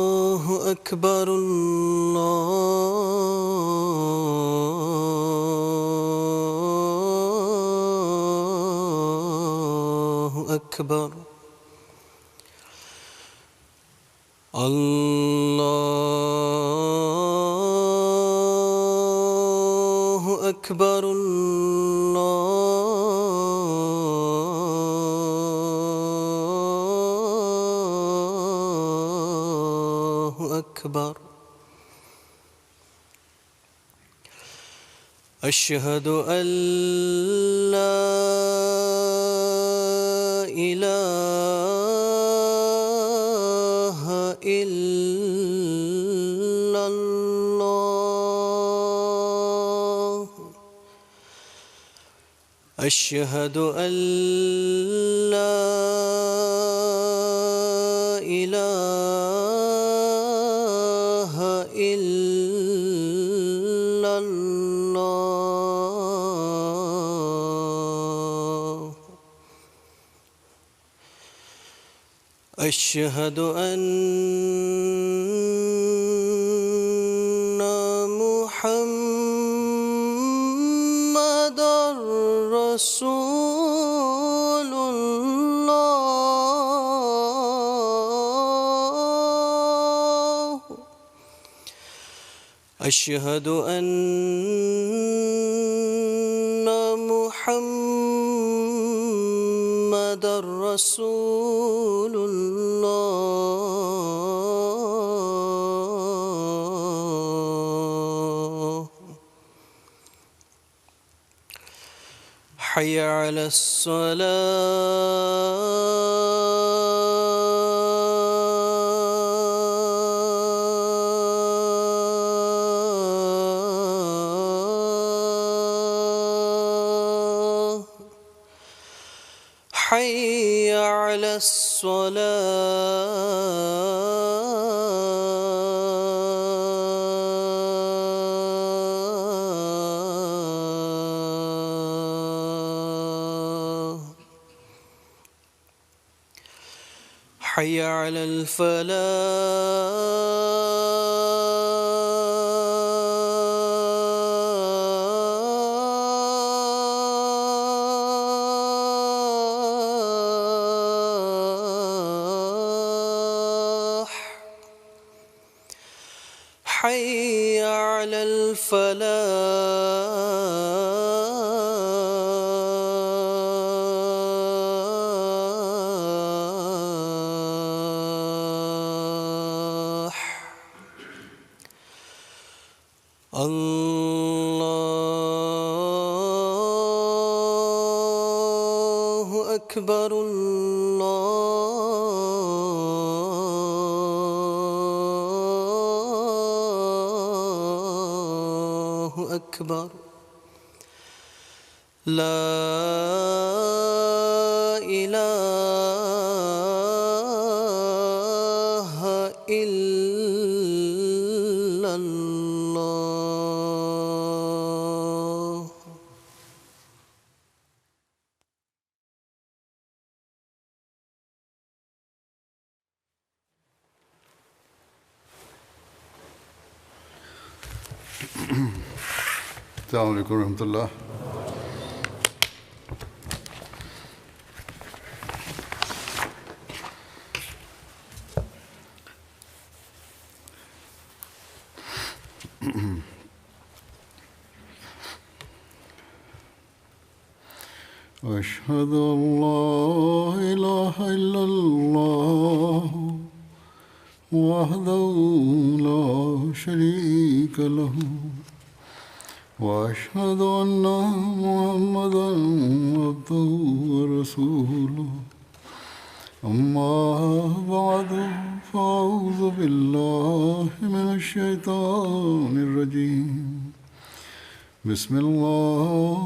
الله أكبر الله أكبر الله أكبر الله أكبر أشهد أن لا إله إلا الله أشهد أن لا إله إلا الله أشهد أن محمدًا رسول الله أشهد أن محمدًا رسول الله حي على الصلاة حي على الصلاة حي على الفلاح حي على الفلاح الله أكبر الله أكبر لا إله إلا الله السلام علیکم ورحمۃ اللہ. أشهد أن لا إله إلا الله وحده لا شريك له وأشهد أن محمدًا عبده ورسوله أما بعد فأعوذ بالله من الشيطان الرجيم بسم الله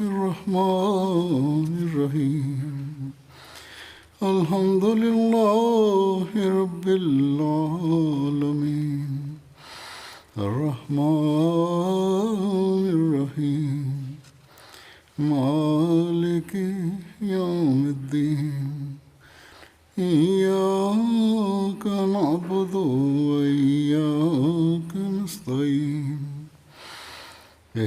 الرحمن الرحيم الحمد لله رب العالمين الرحمن الرحيم مالك يوم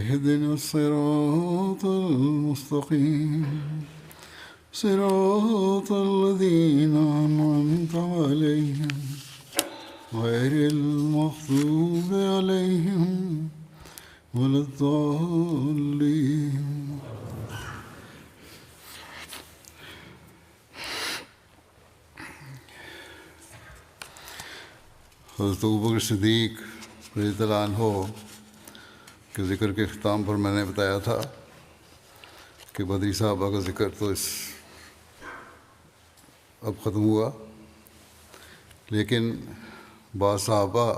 اهدنا الصراط المستقيم صراط الذين أنعمت عليهم غير المغضوب عليهم ولا الضالين. حضرت ابوبکر صدیق رضی اللہ عنہ کے ذکر کے اختتام پر میں نے بتایا تھا کہ بدری صحابہ کا ذکر تو اب ختم ہوا، لیکن بعض صحابہ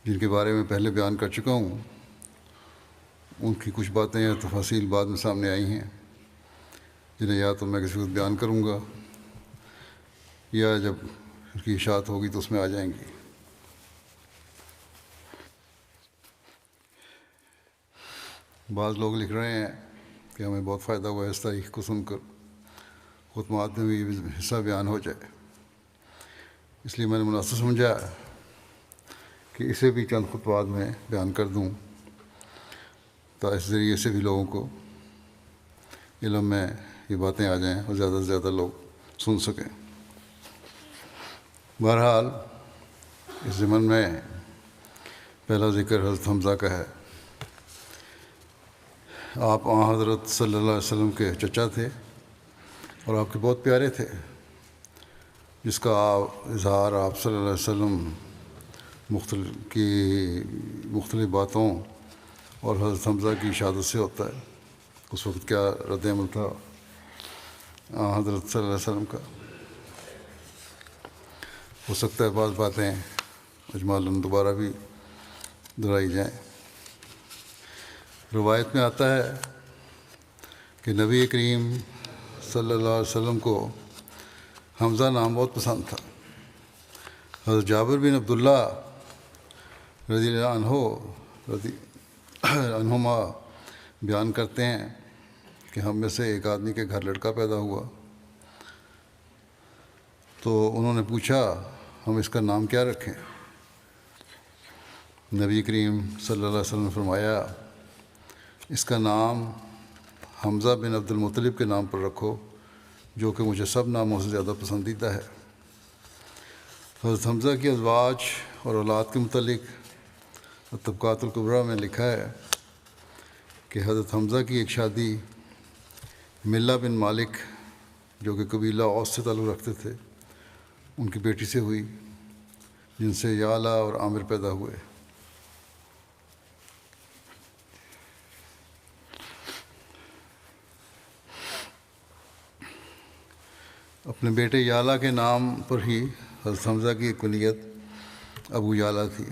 جن کے بارے میں پہلے بیان کر چکا ہوں ان کی کچھ باتیں یا تفاصیل بعد میں سامنے آئی ہیں، جنہیں یا تو میں کسی وقت بیان کروں گا یا جب اس کی اشاعت ہوگی تو اس میں آ جائیں گی. بعض لوگ لکھ رہے ہیں کہ ہمیں بہت فائدہ ہوا اس تاریخ کو سن کر، خطبات میں بھی حصہ بیان ہو جائے، اس لیے میں نے مناسب سمجھا کہ اسے بھی چند خطبات میں بیان کر دوں تاکہ اس ذریعے سے بھی لوگوں کو علم میں یہ باتیں آ جائیں اور زیادہ سے زیادہ لوگ سن سکیں. بہرحال اس ضمن میں پہلا ذکر حضرت حمزہ کا ہے. آپ حضرت صلی اللہ علیہ وسلم کے چچا تھے اور آپ کے بہت پیارے تھے، جس کا اظہار آپ صلی اللہ علیہ وسلم مختلف باتوں اور حضرت حمزہ کی شہادت سے ہوتا ہے. اس وقت کیا رد عمل تھا حضرت صلی اللہ علیہ وسلم کا. ہو سکتا ہے بعض باتیں اجمالاً دوبارہ بھی دہرائی جائیں. روایت میں آتا ہے کہ نبی کریم صلی اللہ علیہ وسلم کو حمزہ نام بہت پسند تھا. حضرت جابر بن عبداللہ رضی اللہ عنہما بیان کرتے ہیں کہ ہم میں سے ایک آدمی کے گھر لڑکا پیدا ہوا تو انہوں نے پوچھا ہم اس کا نام کیا رکھیں. نبی کریم صلی اللہ علیہ وسلم نے فرمایا اس کا نام حمزہ بن عبد المطلب کے نام پر رکھو جو کہ مجھے سب ناموں سے زیادہ پسندیدہ ہے. حضرت حمزہ کی ازواج اور اولاد کے متعلق طبقات الکبریٰ میں لکھا ہے کہ حضرت حمزہ کی ایک شادی ملہ بن مالک جو کہ قبیلہ اوس سے تعلق رکھتے تھے ان کی بیٹی سے ہوئی، جن سے یعلا اور عامر پیدا ہوئے. اپنے بیٹے یعلا کے نام پر ہی حضرت حمزہ کی کنیت ابو یعلا تھی.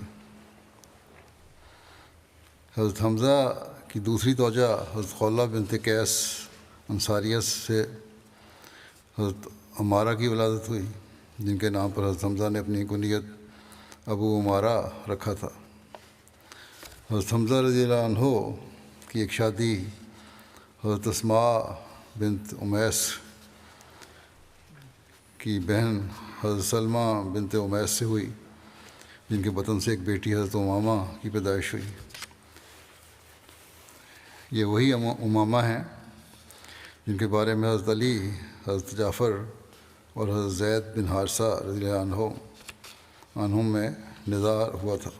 حضرت حمزہ کی دوسری زوجہ حضرت خولہ بنت قیس انصاریہ سے حضرت عمارہ کی ولادت ہوئی، جن کے نام پر حضرت حمزہ نے اپنی کنیت ابو عمارہ رکھا تھا. حضرت حمزہ رضی اللہ عنہ کی ایک شادی حضرت اسماء بنت امیس کی بہن حضرت سلمہ بنت امیس سے ہوئی، جن کے بطن سے ایک بیٹی حضرت امامہ کی پیدائش ہوئی. یہ وہی امامہ ہیں جن کے بارے میں حضرت علی، حضرت جعفر اور حضرت زید بن حارثہ رضی اللہ عنہم میں نزاع ہوا تھا.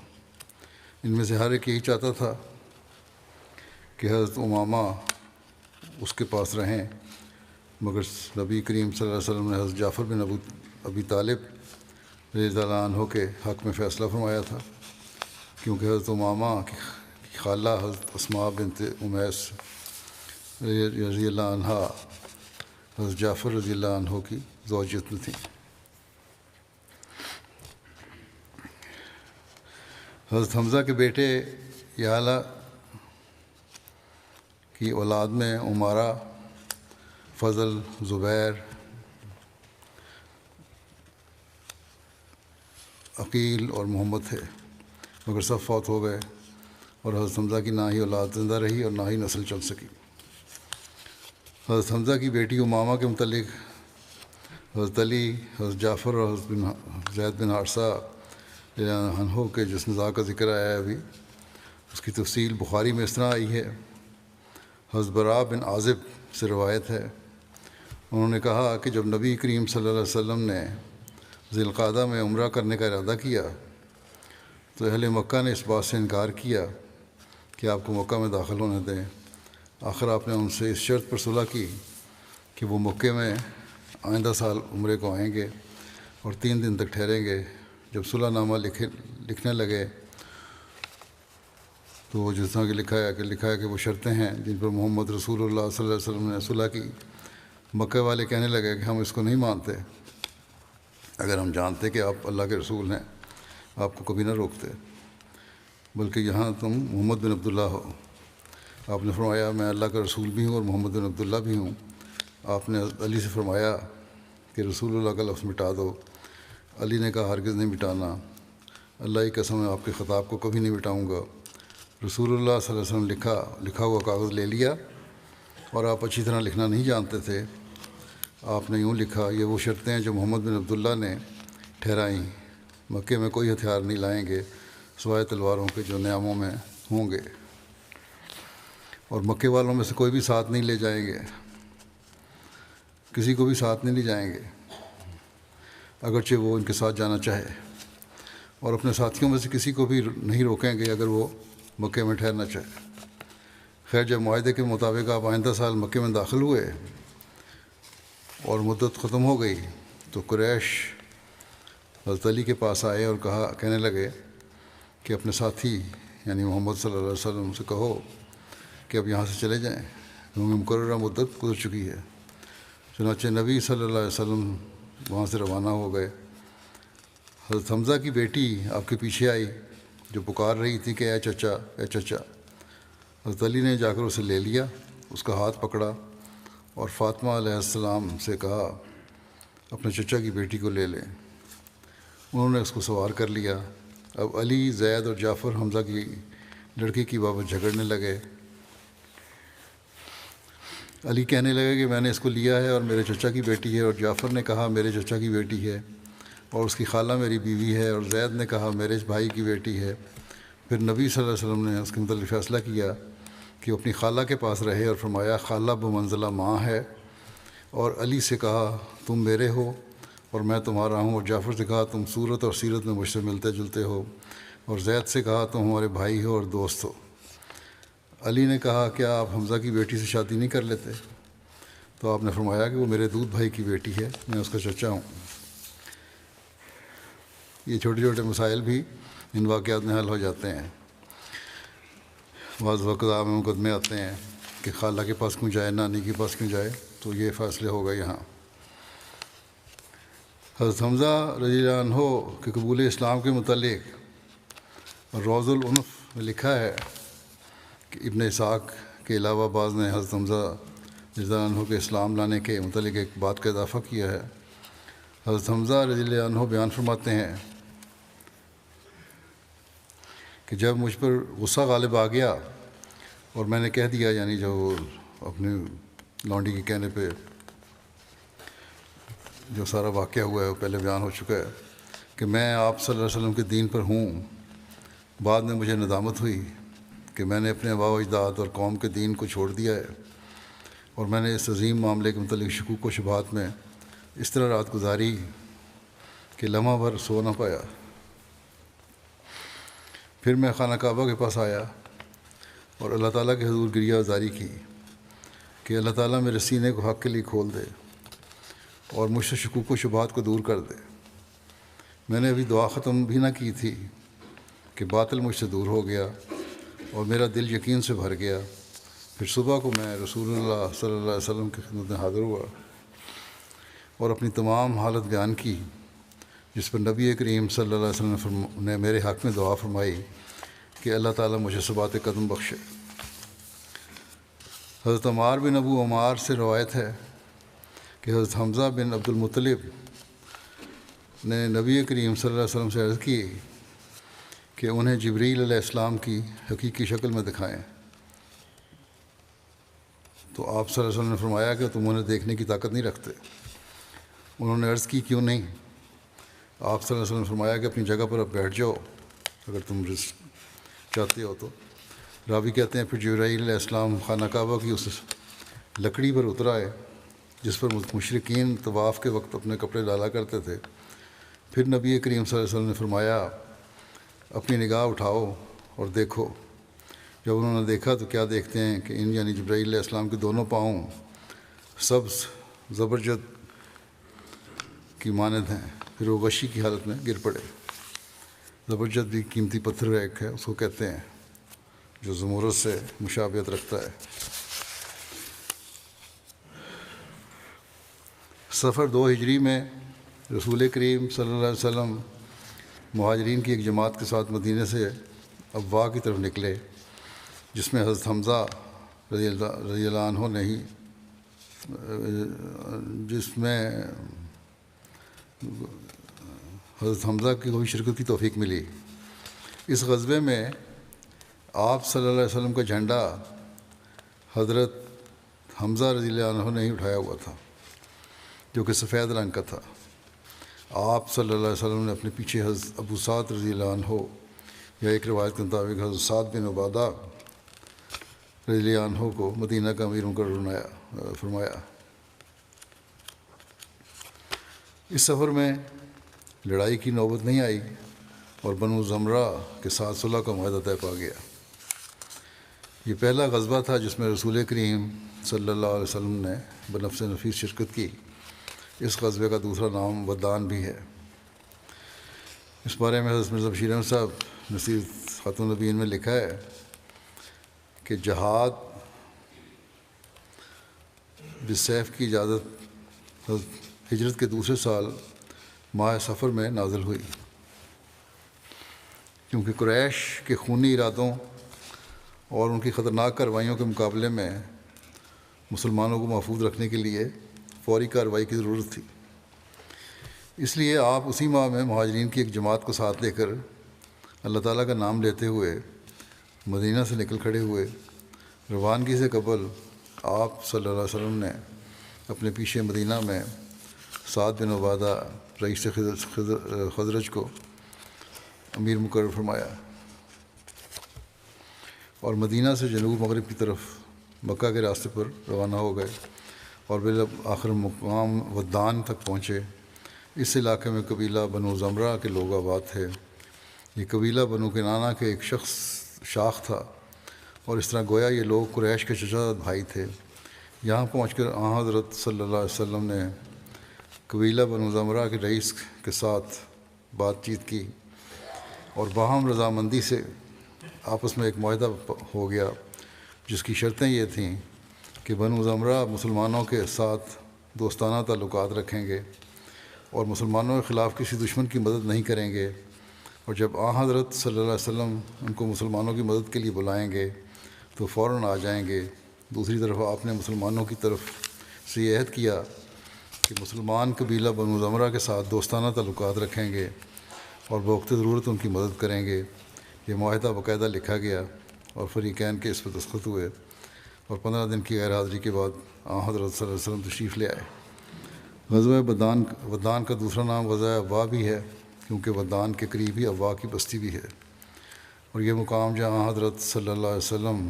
ان میں سے ہر ایک یہی چاہتا تھا کہ حضرت امامہ اس کے پاس رہیں، مگر نبی کریم صلی اللہ علیہ وسلم نے حضرت جعفر بن ابی طالب رضی اللہ عنہ کے حق میں فیصلہ فرمایا تھا، کیونکہ حضرت امامہ کی خالہ حضرت اسماء بنت امیس رضی اللہ عنہ حضرت جعفر رضی اللہ عنہ کی زوجیت میں تھیں. حضرت حمزہ کے بیٹے یعلا کی اولاد میں عمارہ، فضل، زبیر، عقیل اور محمد تھے، مگر سب فوت ہو گئے اور حضرت حمزہ کی نہ ہی اولاد زندہ رہی اور نہ ہی نسل چل سکی. حضرت حمزہ کی بیٹی امامہ کے متعلق حضرت علی، حضرت جعفر اور حضرت زید بن حارثہ عنہ کے جس نزاع کا ذکر آیا ہے ابھی، اس کی تفصیل بخاری میں اس طرح آئی ہے۔ حضرت براء بن عازب سے روایت ہے، انہوں نے کہا کہ جب نبی کریم صلی اللہ علیہ وسلم نے ذی القعدہ میں عمرہ کرنے کا ارادہ کیا تو اہل مکہ نے اس بات سے انکار کیا کہ آپ کو مکہ میں داخل ہونے دیں۔ آخر آپ نے ان سے اس شرط پر صلح کی کہ وہ مکے میں آئندہ سال عمرے کو آئیں گے اور 3 دن تک ٹھہریں گے۔ جب صلح نامہ لکھنے لگے تو وہ جس طرح کہ لکھا ہے کہ وہ شرطیں ہیں جن پر محمد رسول اللہ صلی اللہ علیہ وسلم نے صلح کی۔ مکہ والے کہنے لگے کہ ہم اس کو نہیں مانتے، اگر ہم جانتے کہ آپ اللہ کے رسول ہیں آپ کو کبھی نہ روکتے، بلکہ یہاں تم محمد بن عبداللہ ہو۔ آپ نے فرمایا میں اللہ کا رسول بھی ہوں اور محمد بن عبداللہ بھی ہوں۔ آپ نے علی سے فرمایا کہ رسول اللہ کا لفظ مٹا دو۔ علی نے کہا ہرگز نہیں مٹانا، اللہ کی قسم میں آپ کے خطاب کو کبھی نہیں مٹاؤں گا۔ رسول اللہ صلی اللہ علیہ وسلم لکھا ہوا کاغذ لے لیا، اور آپ اچھی طرح لکھنا نہیں جانتے تھے۔ آپ نے یوں لکھا، یہ وہ شرطیں ہیں جو محمد بن عبداللہ نے ٹھہرائیں، مکے میں کوئی ہتھیار نہیں لائیں گے سوائے تلواروں کے جو نیاموں میں ہوں گے، اور مکے والوں میں سے کوئی بھی ساتھ نہیں لے جائیں گے، کسی کو بھی ساتھ نہیں لے جائیں گے اگرچہ وہ ان کے ساتھ جانا چاہے، اور اپنے ساتھیوں میں سے کسی کو بھی نہیں روکیں گے اگر وہ مکے میں ٹھہرنا چاہے۔ خیر جب معاہدے کے مطابق آپ آئندہ سال مکے میں داخل ہوئے اور مدت ختم ہو گئی تو قریش حضرت علی کے پاس آئے اور کہنے لگے کہ اپنے ساتھی یعنی محمد صلی اللہ علیہ وسلم سے کہو کہ اب یہاں سے چلے جائیں کیونکہ مقررہ مدت گزر چکی ہے۔ چنانچہ نبی صلی اللہ علیہ وسلم وہاں سے روانہ ہو گئے۔ حضرت حمزہ کی بیٹی آپ کے پیچھے آئی جو پکار رہی تھی کہ اے چچا اے چچا۔ حضرت علی نے جا کر اسے لے لیا، اس کا ہاتھ پکڑا اور فاطمہ علیہ السلام سے کہا اپنے چچا کی بیٹی کو لے لیں۔ انہوں نے اس کو سوار کر لیا۔ اب علی، زید اور جعفر حمزہ کی لڑکی کی بابت جھگڑنے لگے۔ علی کہنے لگے کہ میں نے اس کو لیا ہے اور میرے چچا کی بیٹی ہے، اور جعفر نے کہا میرے چچا کی بیٹی ہے اور اس کی خالہ میری بیوی ہے، اور زید نے کہا میرے بھائی کی بیٹی ہے۔ پھر نبی صلی اللہ علیہ وسلم نے اس کے متعلق فیصلہ کیا کہ وہ اپنی خالہ کے پاس رہے اور فرمایا خالہ بمنزلہ ماں ہے، اور علی سے کہا تم میرے ہو اور میں تمہارا ہوں، اور جعفر سے کہا تم صورت اور سیرت میں مجھ سے ملتے جلتے ہو، اور زید سے کہا تم ہمارے بھائی ہو اور دوست ہو۔ علی نے کہا کیا آپ حمزہ کی بیٹی سے شادی نہیں کر لیتے؟ تو آپ نے فرمایا کہ وہ میرے دودھ بھائی کی بیٹی ہے، میں اس کا چچا ہوں۔ یہ چھوٹے چھوٹے مسائل بھی ان واقعات میں حل ہو جاتے ہیں۔ بعض وقت میں مقدمے آتے ہیں کہ خالہ کے پاس کیوں جائے، نانی کے پاس کیوں جائے، تو یہ فیصلے ہو گئے یہاں۔ حضرت حمزہ رضی اللہ عنہ کے قبول اسلام کے متعلق روض العنف میں لکھا ہے کہ ابن اسحاق کے علاوہ بعض نے حضرت حمزہ رضی اللہ عنہ کے اسلام لانے کے متعلق ایک بات کا اضافہ کیا ہے۔ حضرت حمزہ رضی اللہ عنہ بیان فرماتے ہیں کہ جب مجھ پر غصہ غالب آ گیا اور میں نے کہہ دیا، یعنی جو اپنی لونڈی کے کہنے پہ جو سارا واقعہ ہوا ہے وہ پہلے بیان ہو چکا ہے کہ میں آپ صلی اللہ علیہ وسلم کے دین پر ہوں، بعد میں مجھے ندامت ہوئی کہ میں نے اپنے آباء و اجداد اور قوم کے دین کو چھوڑ دیا ہے، اور میں نے اس عظیم معاملے کے متعلق شکوک و شبہات میں اس طرح رات گزاری کہ لمحہ بھر سو نہ پایا۔ پھر میں خانہ کعبہ کے پاس آیا اور اللہ تعالیٰ کے حضور گریہ آزاری کی کہ اللہ تعالیٰ میرے سینے کو حق کے لیے کھول دے اور مجھ سے شکوک و شبہات کو دور کر دے۔ میں نے ابھی دعا ختم بھی نہ کی تھی کہ باطل مجھ سے دور ہو گیا اور میرا دل یقین سے بھر گیا۔ پھر صبح کو میں رسول اللہ صلی اللہ علیہ وسلم کی خدمت میں حاضر ہوا اور اپنی تمام حالت بیان کی، جس پر نبی کریم صلی اللہ علیہ وسلم نے میرے حق میں دعا فرمائی کہ اللہ تعالیٰ مجھے ثبات قدم بخشے۔ حضرت عمار بن ابو عمار سے روایت ہے کہ حضرت حمزہ بن عبد المطلب نے نبی کریم صلی اللہ علیہ وسلم سے عرض کی کہ انہیں جبریل علیہ السلام کی حقیقی شکل میں دکھائیں، تو آپ صلی اللہ علیہ وسلم نے فرمایا کہ تم انہیں دیکھنے کی طاقت نہیں رکھتے۔ انہوں نے عرض کی کیوں نہیں؟ آپ صلی اللہ علیہ وسلم نے فرمایا کہ اپنی جگہ پر اب بیٹھ جاؤ اگر تم چاہتے ہو تو۔ راوی کہتے ہیں پھر جبرائیل علیہ السلام خانہ کعبہ کی اس لکڑی پر اتر آئے جس پر مشرکین طواف کے وقت اپنے کپڑے ڈالا کرتے تھے۔ پھر نبی کریم صلی اللہ علیہ وسلم نے فرمایا اپنی نگاہ اٹھاؤ اور دیکھو۔ جب انہوں نے دیکھا تو کیا دیکھتے ہیں کہ ان یعنی جبرائیل علیہ السلام کے دونوں پاؤں سبز زبرجد کی مانند ہیں۔ پھر وہ غشی کی حالت میں گر پڑے۔ زبرجد بھی قیمتی پتھر ایک ہے، اس کو کہتے ہیں، جو زمرد سے مشابہت رکھتا ہے۔ صفر 2 ہجری میں رسول کریم صلی اللہ علیہ وسلم مہاجرین کی ایک جماعت کے ساتھ مدینہ سے ابوا کی طرف نکلے، جس میں حضرت حمزہ رضی اللہ عنہ نے ہی حضرت حمزہ کی کو بھی شرکت کی توفیق ملی۔ اس غزوے میں آپ صلی اللہ علیہ وسلم کا جھنڈا حضرت حمزہ رضی اللہ عنہ نے ہی اٹھایا ہوا تھا، جو کہ سفید رنگ کا تھا۔ آپ صلی اللہ علیہ وسلم نے اپنے پیچھے حضرت ابو سعد رضی اللہ عنہ، یا ایک روایت کے مطابق حضرت سعد بن عبادہ رضی اللہ عنہ کو مدینہ کا امیر مقرر فرمایا۔ اس سفر میں لڑائی کی نوبت نہیں آئی اور بنو زمرہ کے ساتھ صلح کا معاہدہ طے پا گیا۔ یہ پہلا غزوہ تھا جس میں رسول کریم صلی اللہ علیہ وسلم نے بنفس نفیس شرکت کی۔ اس غزوے کا دوسرا نام ودان بھی ہے۔ اس بارے میں حضرت مرزا بشیر احمد صاحب نصیر خاتون نبیین میں لکھا ہے کہ جہاد بالسیف کی اجازت ہجرت کے دوسرے سال ماہ سفر میں نازل ہوئی، کیونکہ قریش کے خونی ارادوں اور ان کی خطرناک کارروائیوں کے مقابلے میں مسلمانوں کو محفوظ رکھنے کے لیے فوری کارروائی کی ضرورت تھی۔ اس لیے آپ اسی ماہ میں مہاجرین کی ایک جماعت کو ساتھ لے کر اللہ تعالیٰ کا نام لیتے ہوئے مدینہ سے نکل کھڑے ہوئے۔ روانگی سے قبل آپ صلی اللہ علیہ وسلم نے اپنے پیچھے مدینہ میں سعد بن عبادہ رئیس خزرج کو امیر مقرر فرمایا اور مدینہ سے جنوب مغرب کی طرف مکہ کے راستے پر روانہ ہو گئے اور بالآخر مقام ودان تک پہنچے۔ اس علاقے میں قبیلہ بنو زمرہ کے لوگ آباد تھے۔ یہ قبیلہ بنو کنانہ کے ایک شاخ تھا، اور اس طرح گویا یہ لوگ قریش کے چچا بھائی تھے۔ یہاں پہنچ کر حضرت صلی اللہ علیہ وسلم نے قبیلہ بنو زمرہ کے رئیس کے ساتھ بات چیت کی اور باہم رضامندی سے آپس میں ایک معاہدہ ہو گیا، جس کی شرطیں یہ تھیں کہ بنو زمرہ مسلمانوں کے ساتھ دوستانہ تعلقات رکھیں گے اور مسلمانوں کے خلاف کسی دشمن کی مدد نہیں کریں گے، اور جب حضرت صلی اللہ علیہ وسلم ان کو مسلمانوں کی مدد کے لیے بلائیں گے تو فوراً آ جائیں گے۔ دوسری طرف آپ نے مسلمانوں کی طرف سے یہ عہد کیا کہ مسلمان قبیلہ بنو زمرہ کے ساتھ دوستانہ تعلقات رکھیں گے اور بوقت ضرورت ان کی مدد کریں گے۔ یہ معاہدہ باقاعدہ لکھا گیا اور فریقین کے اس پر دستخط ہوئے، اور 15 دن کی غیر حاضری کے بعد حضرت صلی اللہ علیہ وسلم تشریف لے آئے۔ غزوہ ودان کا دوسرا نام غزوہ ابوا بھی ہے، کیونکہ ودان کے قریب ہی ابوا کی بستی بھی ہے، اور یہ مقام جہاں حضرت صلی اللہ علیہ وسلم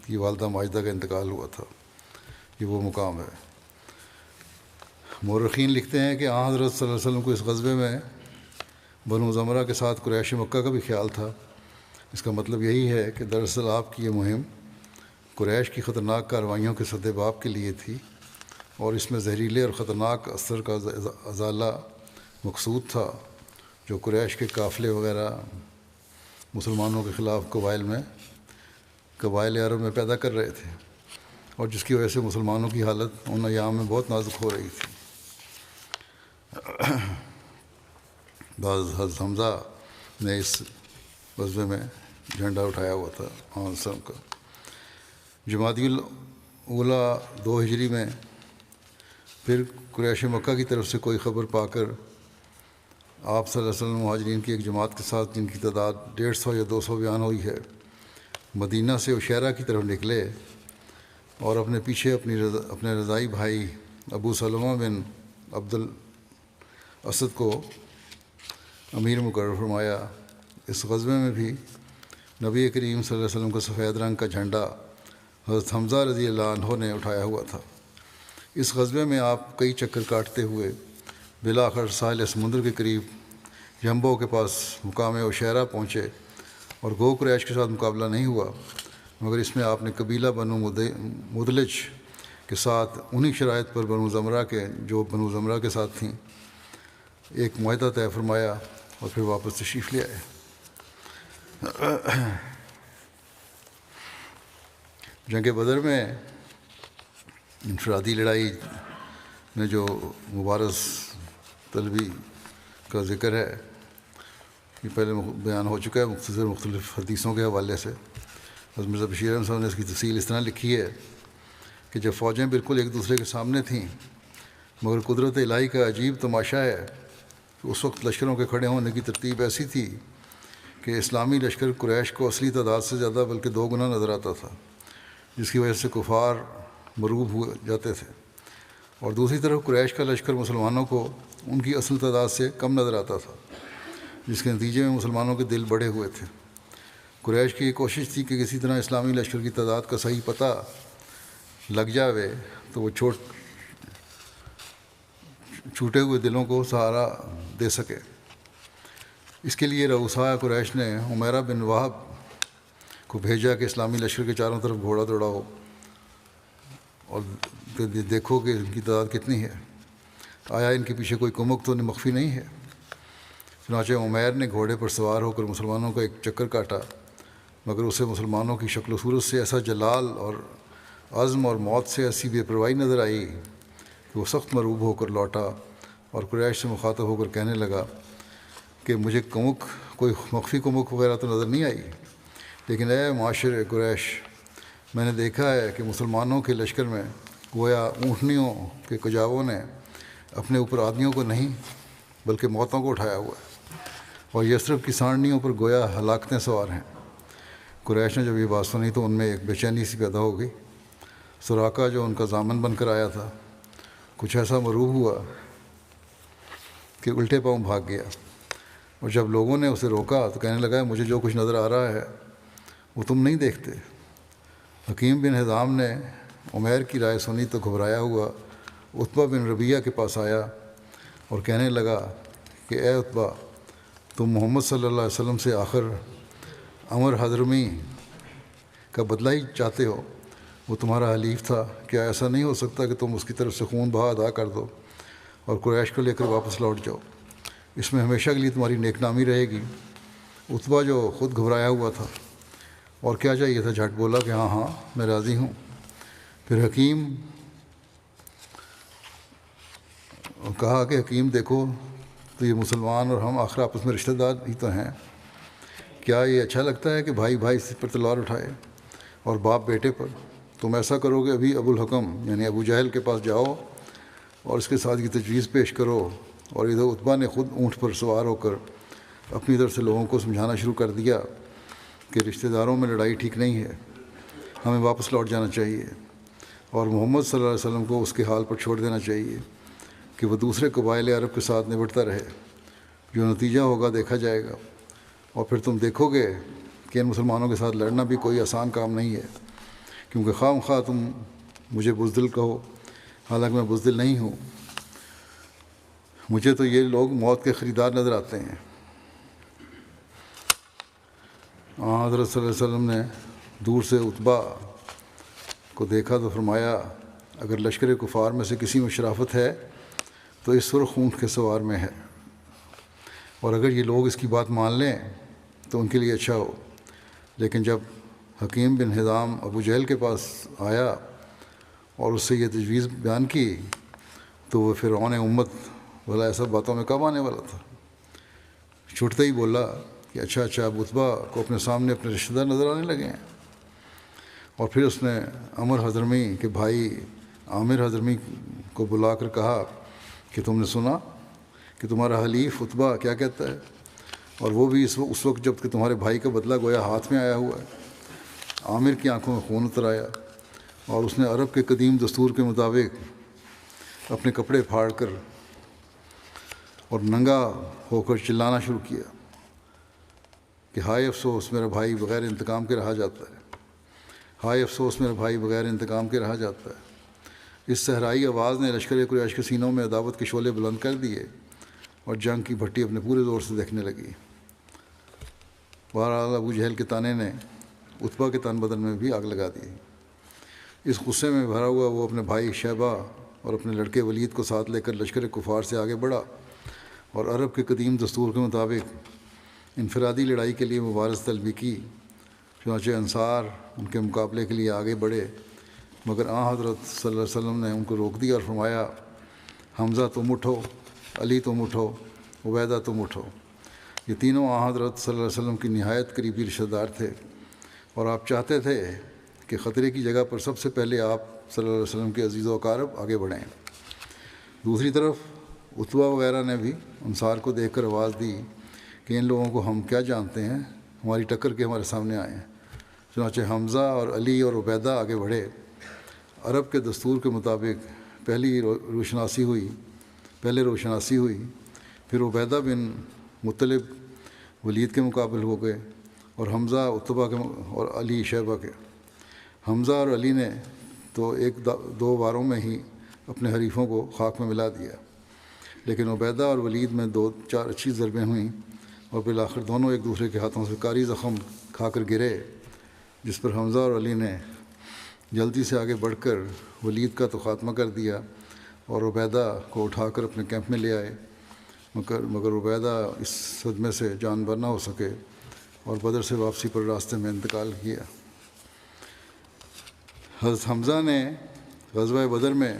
کی والدہ ماجدہ کا انتقال ہوا تھا، یہ وہ مقام ہے۔ مورخین لکھتے ہیں کہ حضرت صلی اللہ علیہ وسلم کو اس غزوے میں بنو زمرہ کے ساتھ قریش مکہ کا بھی خیال تھا۔ اس کا مطلب یہی ہے کہ دراصل آپ کی یہ مہم قریش کی خطرناک کارروائیوں کے سد باب کے لیے تھی، اور اس میں زہریلے اور خطرناک اثر کا ازالہ مقصود تھا، جو قریش کے قافلے وغیرہ مسلمانوں کے خلاف قبائل عرب میں پیدا کر رہے تھے، اور جس کی وجہ سے مسلمانوں کی حالت ان ایام میں بہت نازک ہو رہی تھی۔ حضرت حمزہ نے اس غزوے میں جھنڈا اٹھایا ہوا تھا وسلم کا۔ جمادی الاولیٰ 2 ہجری میں پھر قریش مکہ کی طرف سے کوئی خبر پا کر آپ صلی اللہ علیہ وسلم مہاجرین کی ایک جماعت کے ساتھ، جن کی تعداد 150 یا 200 بیان ہوئی ہے، مدینہ سے عشیرہ کی طرف نکلے اور اپنے پیچھے اپنے رضائی بھائی ابو سلمہ بن عبد الاسد کو امیر مقرر فرمایا۔ اس غزوے میں بھی نبی کریم صلی اللہ علیہ وسلم کا سفید رنگ کا جھنڈا حضرت حمزہ رضی اللہ عنہ نے اٹھایا ہوا تھا۔ اس غزوے میں آپ کئی چکر کاٹتے ہوئے بالآخر ساحل سمندر کے قریب جنبو کے پاس مقام عشیرہ پہنچے، اور گو قریش کے ساتھ مقابلہ نہیں ہوا، مگر اس میں آپ نے قبیلہ بنو مدلج کے ساتھ انہی شرائط پر بنو زمرہ کے جو بنو زمرہ کے ساتھ تھیں ایک معاہدہ طے فرمایا اور پھر واپس تشریف لے آئے۔ جنگ بدر میں انفرادی لڑائی میں جو مبارز طلبی کا ذکر ہے یہ پہلے بیان ہو چکا ہے مختلف حدیثوں کے حوالے سے۔ حضرت مرزا بشیر احمد صاحب نے اس کی تفصیل اس طرح لکھی ہے کہ جب فوجیں بالکل ایک دوسرے کے سامنے تھیں مگر قدرت الہی کا عجیب تماشا ہے کہ اس وقت لشکروں کے کھڑے ہونے کی ترتیب ایسی تھی کہ اسلامی لشکر قریش کو اصلی تعداد سے زیادہ بلکہ 2 گنا نظر آتا تھا، جس کی وجہ سے کفار مرعوب ہو جاتے تھے، اور دوسری طرف قریش کا لشکر مسلمانوں کو ان کی اصل تعداد سے کم نظر آتا تھا، جس کے نتیجے میں مسلمانوں کے دل بڑھے ہوئے تھے۔ قریش کی یہ کوشش تھی کہ کسی طرح اسلامی لشکر کی تعداد کا صحیح پتہ لگ جاوے تو وہ چھوٹے ہوئے دلوں کو سہارا دے سکے۔ اس کے لیے رؤساء قریش نے عمیرہ بن وہب کو بھیجا کہ اسلامی لشکر کے چاروں طرف گھوڑا دوڑاؤ اور دیکھو کہ ان کی تعداد کتنی ہے، آیا ان کے پیچھے کوئی کمک تو مخفی نہیں ہے۔ چنانچہ عمیر نے گھوڑے پر سوار ہو کر مسلمانوں کا ایک چکر کاٹا، مگر اسے مسلمانوں کی شکل و صورت سے ایسا جلال اور عزم اور موت سے ایسی بے پرواہی نظر آئی کہ وہ سخت مرعوب ہو کر لوٹا اور قریش سے مخاطب ہو کر کہنے لگا کہ مجھے کوئی مخفی کمک وغیرہ تو نظر نہیں آئی، لیکن اے معاشر قریش، میں نے دیکھا ہے کہ مسلمانوں کے لشکر میں گویا اونٹنیوں کے کجاووں نے اپنے اوپر آدمیوں کو نہیں بلکہ موتوں کو اٹھایا ہوا ہے، اور یثرب کی سانڈنیوں پر گویا ہلاکتیں سوار ہیں۔ قریش نے جب یہ بات سنی تو ان میں ایک بے چینی سی پیدا ہو گئی۔ سراقہ جو ان کا ضامن بن کر آیا تھا کچھ ایسا مرعوب ہوا کہ الٹے پاؤں بھاگ گیا، اور جب لوگوں نے اسے روکا تو کہنے لگا مجھے جو کچھ نظر آ رہا ہے وہ تم نہیں دیکھتے۔ حکیم بن حزام نے عمیر کی رائے سنی تو گھبرایا ہوا عتبہ بن ربیعہ کے پاس آیا اور کہنے لگا کہ اے عتبہ، تم محمد صلی اللہ علیہ وسلم سے آخر عمر حضرمی کا بدلہ ہی چاہتے ہو، وہ تمہارا حلیف تھا، کیا ایسا نہیں ہو سکتا کہ تم اس کی طرف سے خون بہا ادا کر دو اور قریش کو لے کر واپس لوٹ جاؤ؟ اس میں ہمیشہ کے لیے تمہاری نیک نامی رہے گی۔ عتبہ جو خود گھبرایا ہوا تھا اور کیا چاہیے تھا جھٹ بولا کہ ہاں میں راضی ہوں۔ پھر حکیم کہا کہ حکیم دیکھو تو یہ مسلمان اور ہم آخر آپس میں رشتہ دار ہی تو ہیں، کیا یہ اچھا لگتا ہے کہ بھائی بھائی پر تلوار اٹھائے اور باپ بیٹے پر؟ تم ایسا کرو کہ ابھی ابو الحکم یعنی ابو جہل کے پاس جاؤ اور اس کے ساتھ یہ تجویز پیش کرو، اور ادھر عتبہ نے خود اونٹ پر سوار ہو کر اپنی طرف سے لوگوں کو سمجھانا شروع کر دیا کہ رشتہ داروں میں لڑائی ٹھیک نہیں ہے، ہمیں واپس لوٹ جانا چاہیے اور محمد صلی اللہ علیہ وسلم کو اس کے حال پر چھوڑ دینا چاہیے کہ وہ دوسرے قبائل عرب کے ساتھ نبٹتا رہے، جو نتیجہ ہوگا دیکھا جائے گا، اور پھر تم دیکھو گے کہ ان مسلمانوں کے ساتھ لڑنا بھی کوئی آسان کام نہیں ہے، کیونکہ خواہ تم مجھے بزدل کہو، حالانکہ میں بزدل نہیں ہوں، مجھے تو یہ لوگ موت کے خریدار نظر آتے ہیں۔ حضرت صلی اللہ علیہ وسلم نے دور سے عتبہ کو دیکھا تو فرمایا اگر لشکر کفار میں سے کسی میں شرافت ہے تو اس سرخ اونٹ کے سوار میں ہے، اور اگر یہ لوگ اس کی بات مان لیں تو ان کے لیے اچھا ہو۔ لیکن جب حکیم بن حزام ابو جہل کے پاس آیا اور اس سے یہ تجویز بیان کی تو وہ فرعون امت بھلا ایسا باتوں میں کب آنے والا تھا، چھوٹتے ہی بولا کہ اچھا اب عتبہ کو اپنے سامنے اپنے رشتہ دار نظر آنے لگے ہیں۔ اور پھر اس نے عمر حضرمی کے بھائی عامر حضرمی کو بلا کر کہا کہ تم نے سنا کہ تمہارا حلیف عتبہ کیا کہتا ہے، اور وہ بھی اس وقت جب کہ تمہارے بھائی کا بدلہ گویا ہاتھ میں آیا ہوا ہے۔ عامر کی آنکھوں میں خون اتر آیا اور اس نے عرب کے قدیم دستور کے مطابق اپنے کپڑے پھاڑ کر اور ننگا ہو کر چلانا شروع کیا کہ ہائے افسوس میرا بھائی بغیر انتقام کے رہا جاتا ہے، ہائے افسوس میرا بھائی بغیر انتقام کے رہا جاتا ہے۔ اس صحرائی آواز نے لشکر قریش کے سینوں میں عداوت کے شعلے بلند کر دیے اور جنگ کی بھٹی اپنے پورے زور سے دیکھنے لگی۔ بہرحال ابو جہل کے تانے نے عتبہ کے تن بدن میں بھی آگ لگا دی۔ اس غصے میں بھرا ہوا وہ اپنے بھائی شیبہ اور اپنے لڑکے ولید کو ساتھ لے کر لشکر کفار سے آگے بڑھا اور عرب کے قدیم دستور کے مطابق انفرادی لڑائی کے لیے مبارز طلبی کی۔ چنانچہ انصار ان کے مقابلے کے لیے آگے بڑھے، مگر حضرت صلی اللہ علیہ وسلم نے ان کو روک دیا اور فرمایا، حمزہ تم اٹھو، علی تم اٹھو، عبیدہ تم اٹھو۔ یہ تینوں حضرت صلی اللہ علیہ وسلم کی نہایت قریبی رشتہ دار تھے، اور آپ چاہتے تھے کہ خطرے کی جگہ پر سب سے پہلے آپ صلی اللہ علیہ وسلم کے عزیز و اقارب آگے بڑھیں۔ دوسری طرف عتبہ وغیرہ نے بھی انصار کو دیکھ کر آواز دی کہ ان لوگوں کو ہم کیا جانتے ہیں، ہماری ٹکر کے ہمارے سامنے آئے ہیں۔ چنانچہ حمزہ اور علی اور عبیدہ آگے بڑھے۔ عرب کے دستور کے مطابق پہلے روشناسی ہوئی، پھر عبیدہ بن مطلب ولید کے مقابل ہو گئے، اور حمزہ عتبہ کے اور علی شیبہ کے۔ حمزہ اور علی نے تو دو باروں میں ہی اپنے حریفوں کو خاک میں ملا دیا، لیکن عبیدہ اور ولید میں 2-4 اچھی ضربیں ہوئیں اور بالآخر دونوں ایک دوسرے کے ہاتھوں سے کاری زخم کھا کر گرے، جس پر حمزہ اور علی نے جلدی سے آگے بڑھ کر ولید کا تو خاتمہ کر دیا اور عبیدہ کو اٹھا کر اپنے کیمپ میں لے آئے، مگر عبیدہ اس صدمے سے جان بر نہ ہو سکے اور بدر سے واپسی پر راستے میں انتقال کیا۔ حضرت حمزہ نے غزوہ بدر میں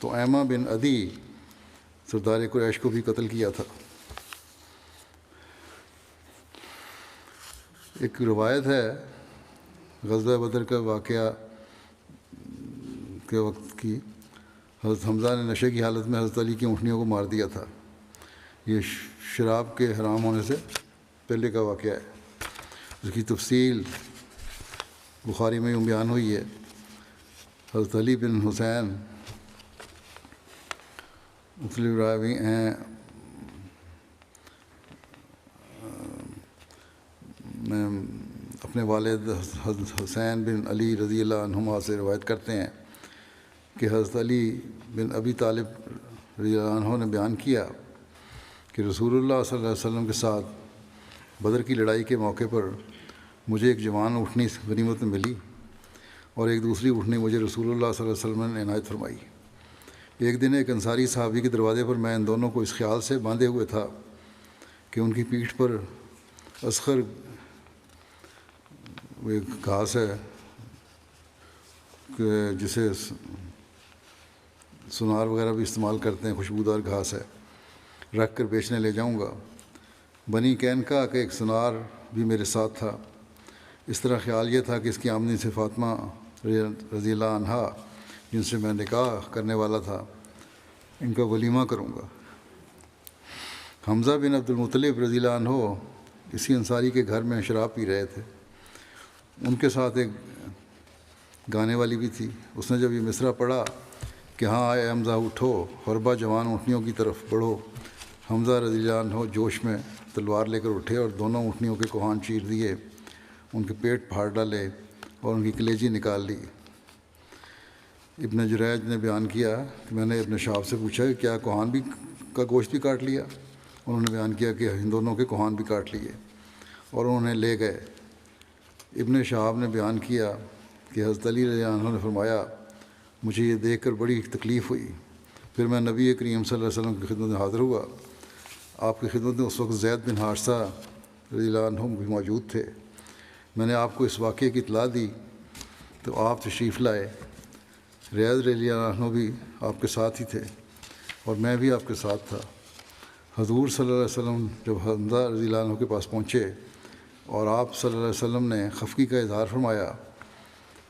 طعیمہ بن عدی سردار قریش کو بھی قتل کیا تھا۔ ایک روایت ہے غزوہ بدر کا واقعہ کے وقت کی، حضرت حمزہ نے نشے کی حالت میں حضرت علی کی اونٹنیوں کو مار دیا تھا۔ یہ شراب کے حرام ہونے سے پہلے کا واقعہ ہے۔ اس کی تفصیل بخاری میں یوں بیان ہوئی ہے، حضرت علی بن حسین مختلف راوی ہیں، میں اپنے والد حضرت حسین بن علی رضی اللہ عنہما سے روایت کرتے ہیں کہ حضرت علی بن ابی طالب رضی اللہ عنہ نے بیان کیا کہ رسول اللہ صلی اللہ علیہ وسلم کے ساتھ بدر کی لڑائی کے موقع پر مجھے ایک جوان اونٹنی غنیمت میں ملی اور ایک دوسری اونٹنی مجھے رسول اللہ صلی اللہ علیہ وسلم نے عنایت فرمائی۔ ایک دن ایک انصاری صحابی کے دروازے پر میں ان دونوں کو اس خیال سے باندھے ہوئے تھا کہ ان کی پیٹھ پر اصغر، وہ ایک گھاس ہے کہ جسے سنار وغیرہ بھی استعمال کرتے ہیں، خوشبودار گھاس ہے، رکھ کر بیچنے لے جاؤں گا۔ بنی قینقاع کا ایک سنار بھی میرے ساتھ تھا۔ اس طرح خیال یہ تھا کہ اس کی آمدنی سے فاطمہ رضی اللہ عنہا جن سے میں نکاح کرنے والا تھا ان کا ولیمہ کروں گا۔ حمزہ بن عبد المطلب رضی اللہ عنہ اسی انصاری کے گھر میں شراب پی رہے تھے۔ ان کے ساتھ ایک گانے والی بھی تھی۔ اس نے جب یہ مصرع پڑھا کہ ہاں آئے حمزہ اٹھو، حربہ جوان اونٹنیوں کی طرف بڑھو، حمزہ رضی اللہ عنہ جوش میں تلوار لے کر اٹھے اور دونوں اونٹنیوں کے کوہان چیر دیے، ان کے پیٹ پھاڑ ڈالے اور ان کی کلیجی نکال لی۔ ابن جریج نے بیان کیا کہ میں نے ابن شہاب سے پوچھا کہ کیا کوہان بھی کا گوشت بھی کاٹ لیا؟ انہوں نے بیان کیا کہ ان دونوں کے کوہان بھی کاٹ لیے اور انہیں لے گئے۔ ابن شہاب نے بیان کیا کہ حضرت علی رضی اللہ عنہ نے فرمایا، مجھے یہ دیکھ کر بڑی تکلیف ہوئی۔ پھر میں نبی کریم صلی اللہ علیہ وسلم کی خدمت میں حاضر ہوا۔ آپ کی خدمت میں اس وقت زید بن حارثہ رضی اللہ عنہ بھی موجود تھے۔ میں نے آپ کو اس واقعے کی اطلاع دی تو آپ تشریف لائے۔ ریاض رضی اللہ عنہ بھی آپ کے ساتھ ہی تھے اور میں بھی آپ کے ساتھ تھا۔ حضور صلی اللہ علیہ وسلم جب حمزہ رضی اللہ عنہ کے پاس پہنچے اور آپ صلی اللہ علیہ وسلم نے خفگی کا اظہار فرمایا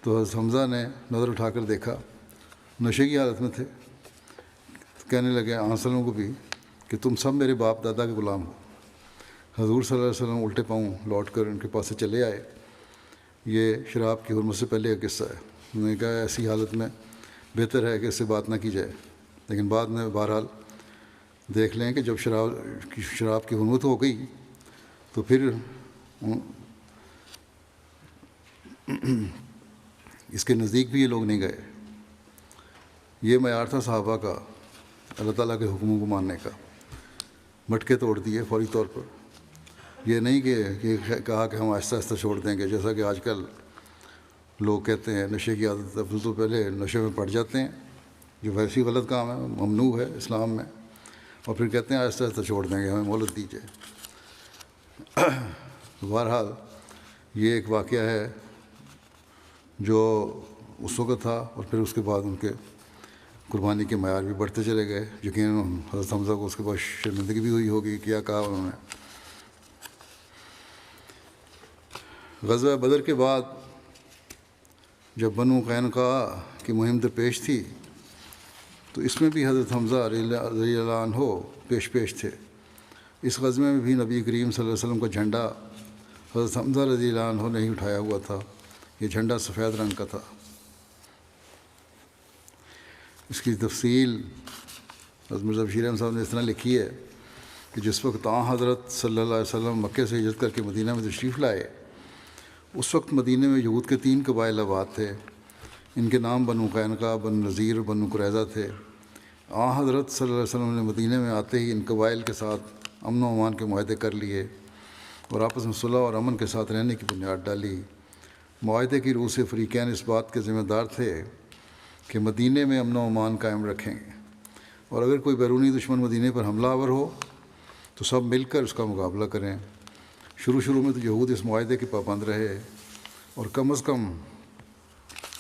تو حضرت حمزہ نے نظر اٹھا کر دیکھا، نشے کی حالت میں تھے۔ کہنے لگے آن وسلم کو بھی کہ تم سب میرے باپ دادا کے غلام ہو۔ حضور صلی اللہ علیہ وسلم الٹے پاؤں لوٹ کر ان کے پاس سے چلے آئے۔ یہ شراب کی حرمت سے پہلے کا قصہ ہے۔ انہوں نے کہا ایسی حالت میں بہتر ہے کہ اس سے بات نہ کی جائے، لیکن بعد میں بہرحال دیکھ لیں کہ جب شراب کی حرمت ہو گئی تو پھر اس کے نزدیک بھی یہ لوگ نہیں گئے۔ یہ معیار تھا صحابہ کا اللہ تعالیٰ کے حکموں کو ماننے کا، مٹکے توڑ دیے فوری طور پر۔ یہ نہیں کہ کہا کہ ہم آہستہ آہستہ چھوڑ دیں گے، جیسا کہ آج کل لوگ کہتے ہیں نشے کی عادت، اب تو پہلے نشے میں پڑ جاتے ہیں، جو ویسی غلط کام ہے، ممنوع ہے اسلام میں، اور پھر کہتے ہیں آہستہ آہستہ چھوڑ دیں گے، ہمیں مہلت دیجیے۔ بہرحال یہ ایک واقعہ ہے جو اس وقت تھا، اور پھر اس کے بعد ان کے قربانی کے معیار بھی بڑھتے چلے گئے۔ یقیناً حضرت حمزہ کو اس کے بعد شرمندگی بھی ہوئی ہوگی، کیا کہا انہوں نے۔ غزوہ بدر کے بعد جب بنو قینقاع کی مہم درپیش تھی تو اس میں بھی حضرت حمزہ رضی اللہ عنہ پیش تھے۔ اس غزوے میں بھی نبی کریم صلی اللہ علیہ وسلم کا جھنڈا حضرت حمزہ رضی اللہ عنہ نے ہی اٹھایا ہوا تھا۔ یہ جھنڈا سفید رنگ کا تھا۔ اس کی تفصیل حضرت مرزا بشیر احمد صاحب نے اس طرح لکھی ہے کہ جس وقت حضرت صلی اللہ علیہ وسلم مکے سے ہجرت کر کے مدینہ میں تشریف لائے، اس وقت مدینہ میں یہود کے 3 قبائل آباد تھے۔ ان کے نام بنو قینقاع، بنو نذیر اور بنو قریظہ تھے۔ حضرت صلی اللہ علیہ وسلم نے مدینہ میں آتے ہی ان قبائل کے ساتھ امن و امان کے معاہدے کر لیے اور آپس میں صلح اور امن کے ساتھ رہنے کی بنیاد ڈالی۔ معاہدے کی روح سے فریقین اس بات کے ذمہ دار تھے کہ مدینہ میں امن و امان قائم رکھیں گے، اور اگر کوئی بیرونی دشمن مدینہ پر حملہ آور ہو تو سب مل کر اس کا مقابلہ کریں۔ شروع میں تو یہود اس معاہدے کے پابند رہے، اور کم از کم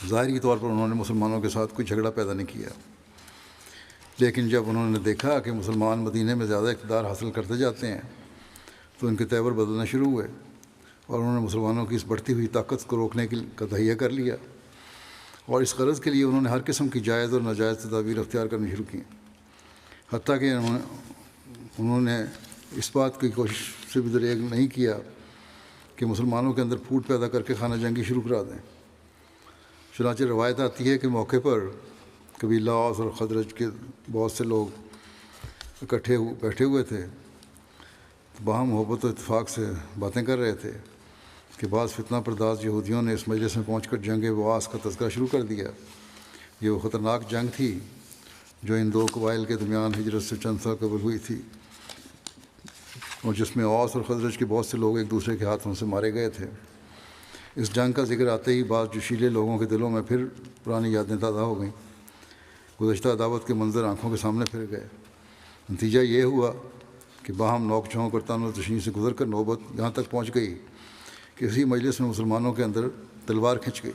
ظاہری طور پر انہوں نے مسلمانوں کے ساتھ کوئی جھگڑا پیدا نہیں کیا۔ لیکن جب انہوں نے دیکھا کہ مسلمان مدینہ میں زیادہ اقتدار حاصل کرتے جاتے ہیں تو ان کے تیور بدلنا شروع ہوئے، اور انہوں نے مسلمانوں کی اس بڑھتی ہوئی طاقت کو روکنے کا تہیہ کر لیا، اور اس غرض کے لیے انہوں نے ہر قسم کی جائز اور ناجائز تدابیر اختیار کرنی شروع کی، حتیٰ کہ انہوں نے اس بات کی کوشش سے بھی دریغ نہیں کیا کہ مسلمانوں کے اندر پھوٹ پیدا کر کے خانہ جنگی شروع کرا دیں۔ چنانچہ روایت آتی ہے کہ موقع پر قبیلہ اوس اور خزرج کے بہت سے لوگ بیٹھے ہوئے تھے، باہم محبت و اتفاق سے باتیں کر رہے تھے کہ بعض فتنہ پرداز یہودیوں نے اس مجلس میں پہنچ کر جنگ بواس کا تذکرہ شروع کر دیا۔ یہ وہ خطرناک جنگ تھی جو ان 2 قبائل کے درمیان ہجرت سے چند سال قبل ہوئی تھی، اور جس میں اوس اور خزرج کے بہت سے لوگ ایک دوسرے کے ہاتھوں سے مارے گئے تھے۔ اس جنگ کا ذکر آتے ہی بعض جوشیلے لوگوں کے دلوں میں پھر پرانی یادیں تازہ ہو گئیں۔ گزشتہ عداوت کے منظر آنکھوں کے سامنے پھر گئے۔ نتیجہ یہ ہوا کہ باہم نوک جھونک اور تان و تشنیع سے گزر کر نوبت یہاں تک پہنچ گئی کہ اسی مجلس میں مسلمانوں کے اندر تلوار کھنچ گئی،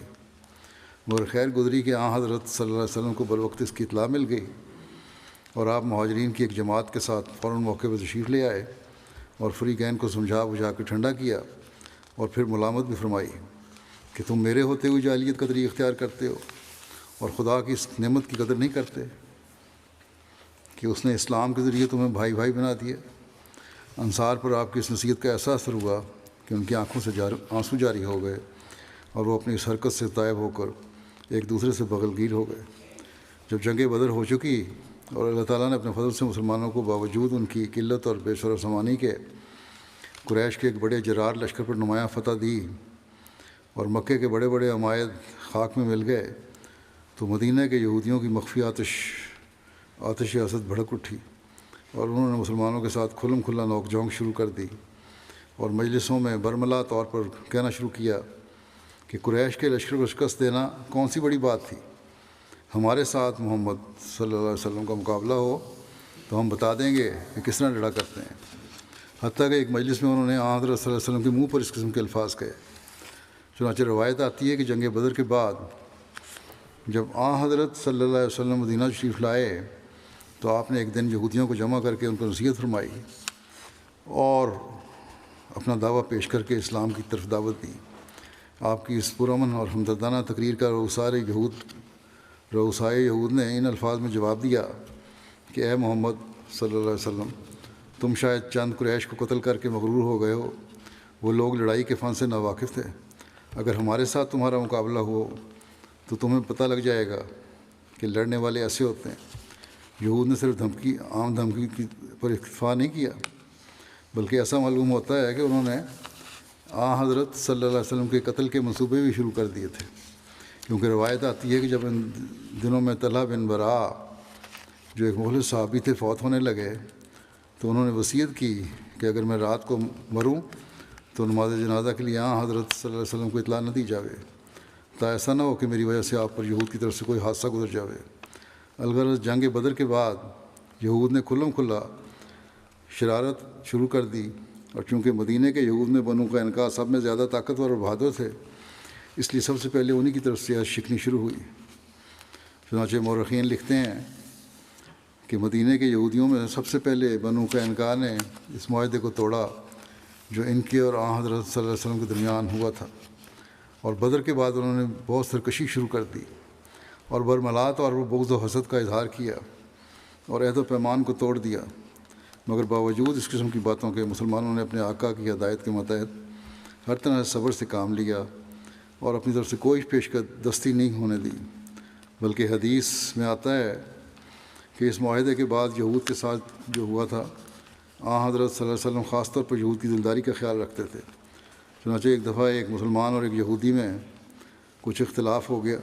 مگر خیر گزری کہ حضرت صلی اللہ علیہ وسلم کو بروقت اس کی اطلاع مل گئی، اور آپ مہاجرین کی ایک جماعت کے ساتھ فوراً موقع پر تشریف لے آئے اور فریقین کو سمجھا بجھا کے ٹھنڈا کیا، اور پھر ملامت بھی فرمائی کہ تم میرے ہوتے ہوئے جاہلیت کا طریق اختیار کرتے ہو اور خدا کی اس نعمت کی قدر نہیں کرتے کہ اس نے اسلام کے ذریعے تمہیں بھائی بھائی بنا دیا۔ انصار پر آپ کی اس نصیحت کا احساس ہوا کہ ان کی آنکھوں سے آنسو جاری ہو گئے، اور وہ اپنی اس حرکت سے طائب ہو کر ایک دوسرے سے بغل گیر ہو گئے۔ جب جنگ بدر ہو چکی اور اللہ تعالیٰ نے اپنے فضل سے مسلمانوں کو باوجود ان کی قلت اور بے شرف سمانی کے قریش کے ایک بڑے جرار لشکر پر نمایاں فتح دی، اور مکے کے بڑے بڑے عمائد خاک میں مل گئے، تو مدینہ کے یہودیوں کی مخفی آتش حسد بھڑک اٹھی، اور انہوں نے مسلمانوں کے ساتھ کھلم کھلا نوک جھونک شروع کر دی، اور مجلسوں میں برملا طور پر کہنا شروع کیا کہ قریش کے لشکر کو شکست دینا کون سی بڑی بات تھی، ہمارے ساتھ محمد صلی اللہ علیہ وسلم کا مقابلہ ہو تو ہم بتا دیں گے کہ کس طرح لڑا کرتے ہیں۔ حتیٰ کہ ایک مجلس میں انہوں نے حضرت صلی اللہ علیہ وسلم کے منہ پر اس قسم کے الفاظ کہے۔ چنانچہ روایت آتی ہے کہ جنگ بدر کے بعد جب حضرت صلی اللہ علیہ وسلم مدینہ تشریف لائے تو آپ نے ایک دن یہودیوں کو جمع کر کے ان کو نصیحت فرمائی اور اپنا دعویٰ پیش کر کے اسلام کی طرف دعوت دی۔ آپ کی اس پرامن اور ہمدردانہ تقریر کا رؤسائے یہود نے ان الفاظ میں جواب دیا کہ اے محمد صلی اللہ علیہ وسلم، تم شاید چند قریش کو قتل کر کے مغرور ہو گئے ہو، وہ لوگ لڑائی کے فن سے ناواقف تھے، اگر ہمارے ساتھ تمہارا مقابلہ ہو تو تمہیں پتہ لگ جائے گا کہ لڑنے والے ایسے ہوتے ہیں۔ یہود نے صرف عام دھمکی پر اکتفا نہیں کیا، بلکہ ایسا معلوم ہوتا ہے کہ انہوں نے حضرت صلی اللہ علیہ وسلم کے قتل کے منصوبے بھی شروع کر دیے تھے، کیونکہ روایت آتی ہے کہ جب ان دنوں میں طلحہ بن برا جو ایک مخلص صحابی تھے فوت ہونے لگے تو انہوں نے وصیت کی کہ اگر میں رات کو مروں تو نماز جنازہ کے لیے حضرت صلی اللہ علیہ وسلم کو اطلاع نہ دی جاوے، تا ایسا نہ ہو کہ میری وجہ سے آپ پر یہود کی طرف سے کوئی حادثہ گزر جاوے۔ الغرض جنگ بدر کے بعد یہود نے کھلم کھلا شرارت شروع کر دی، اور چونکہ مدینہ کے یہود میں بنو قینقاع سب میں زیادہ طاقتور اور بہادر تھے، اس لیے سب سے پہلے انہی کی طرف سے شکنی شروع ہوئی۔ چنانچہ مورخین لکھتے ہیں کہ مدینہ کے یہودیوں میں سب سے پہلے بنو قینقاع نے اس معاہدے کو توڑا جو ان کے اور حضرت صلی اللہ علیہ وسلم کے درمیان ہوا تھا، اور بدر کے بعد انہوں نے بہت سرکشی شروع کر دی اور برملات اور بغض و حسد کا اظہار کیا اور عہد و پیمان کو توڑ دیا، مگر باوجود اس قسم کی باتوں کے مسلمانوں نے اپنے آقا کی ہدایت کے متحد ہر طرح سے صبر سے کام لیا اور اپنی طرف سے کوئی پیش دستی نہیں ہونے دی، بلکہ حدیث میں آتا ہے کہ اس معاہدے کے بعد یہود کے ساتھ جو ہوا تھا حضرت صلی اللہ علیہ وسلم خاص طور پر یہود کی دلداری کا خیال رکھتے تھے۔ چنانچہ ایک دفعہ ایک مسلمان اور ایک یہودی میں کچھ اختلاف ہو گیا۔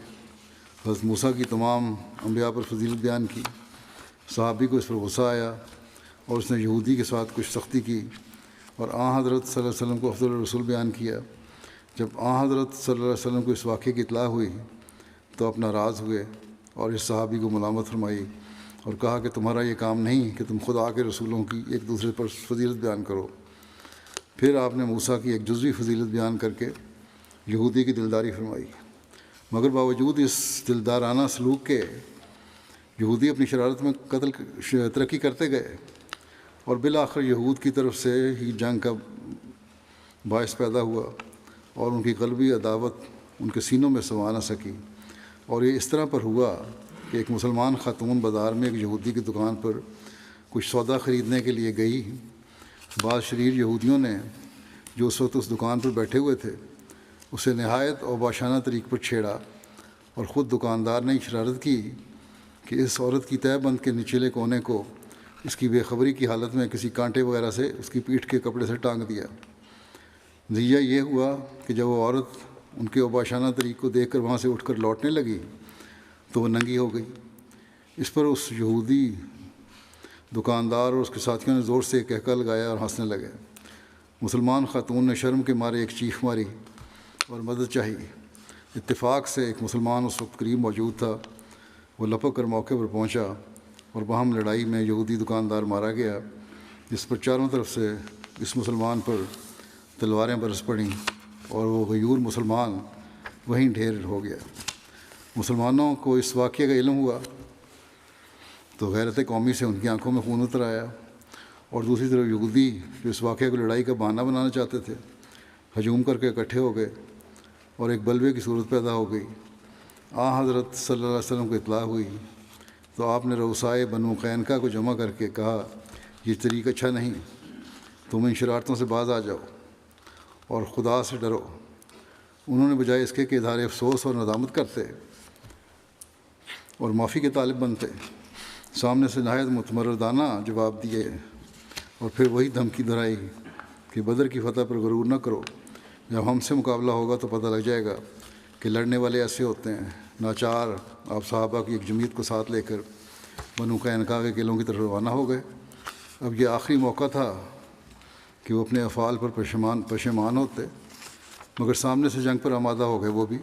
حضرت موسیٰ کی تمام انبیاء پر فضیلت بیان کی، صحابی کو اس پر غصہ آیا اور اس نے یہودی کے ساتھ کچھ سختی کی اور حضرت صلی اللہ علیہ وسلم کو افضل الرسول بیان کیا۔ جب حضرت صلی اللہ علیہ وسلم کو اس واقعے کی اطلاع ہوئی تو اپنا راز ہوئے اور اس صحابی کو ملامت فرمائی اور کہا کہ تمہارا یہ کام نہیں کہ تم خدا کے رسولوں کی ایک دوسرے پر فضیلت بیان کرو۔ پھر آپ نے موسیٰ کی ایک جزوی فضیلت بیان کر کے یہودی کی دلداری فرمائی، مگر باوجود اس دلدارانہ سلوک کے یہودی اپنی شرارت میں ترقی کرتے گئے اور بالآخر یہود کی طرف سے ہی جنگ کا باعث پیدا ہوا اور ان کی قلبی عداوت ان کے سینوں میں سما نہ سکی، اور یہ اس طرح پر ہوا کہ ایک مسلمان خاتون بازار میں ایک یہودی کی دکان پر کچھ سودا خریدنے کے لیے گئی۔ بعض شریر یہودیوں نے جو اس وقت اس دکان پر بیٹھے ہوئے تھے اسے نہایت اوباشانہ طریق پر چھیڑا، اور خود دکاندار نے شرارت کی کہ اس عورت کی تہہ بند کے نچلے کونے کو اس کی بے خبری کی حالت میں کسی کانٹے وغیرہ سے اس کی پیٹھ کے کپڑے سے ٹانگ دیا۔ نتیجہ یہ ہوا کہ جب وہ عورت ان کے اوباشانہ طریق کو دیکھ کر وہاں سے اٹھ کر لوٹنے لگی تو وہ ننگی ہو گئی۔ اس پر اس یہودی دکاندار اور اس کے ساتھیوں نے زور سے کہکا لگایا اور ہنسنے لگے۔ مسلمان خاتون نے شرم کے مارے ایک چیخ ماری اور مدد چاہی۔ اتفاق سے ایک مسلمان اس وقت قریب موجود تھا، وہ لپک کر موقع پر پہنچا اور باہم لڑائی میں یہودی دکاندار مارا گیا، جس پر چاروں طرف سے اس مسلمان پر تلواریں برس پڑیں اور وہ غیور مسلمان وہیں ڈھیر ہو گیا۔ مسلمانوں کو اس واقعے کا علم ہوا تو غیرت قومی سے ان کی آنکھوں میں خون اتر آیا، اور دوسری طرف یہودی جو اس واقعے کو لڑائی کا بہانہ بنانا چاہتے تھے ہجوم کر کے اکٹھے ہو گئے اور ایک بلوے کی صورت پیدا ہو گئی۔ حضرت صلی اللہ علیہ وسلم کو اطلاع ہوئی تو آپ نے رؤسائے بنو قینقاع کو جمع کر کے کہا یہ طریق اچھا نہیں، تم ان شرارتوں سے باز آ جاؤ اور خدا سے ڈرو۔ انہوں نے بجائے اس کے کہ اظہار افسوس اور ندامت کرتے اور معافی کے طالب بنتے، سامنے سے نہایت متمردانہ جواب دیے اور پھر وہی دھمکی دہرائی کہ بدر کی فتح پر غرور نہ کرو، جب ہم سے مقابلہ ہوگا تو پتہ لگ جائے گا کہ لڑنے والے ایسے ہوتے ہیں۔ ناچار آپ صحابہ کی ایک جمعیت کو ساتھ لے کر بنو قینقاع کے قلعوں کی طرف روانہ ہو گئے۔ اب یہ آخری موقع تھا کہ وہ اپنے افعال پر پشیمان ہوتے، مگر سامنے سے جنگ پر آمادہ ہو گئے وہ بھی۔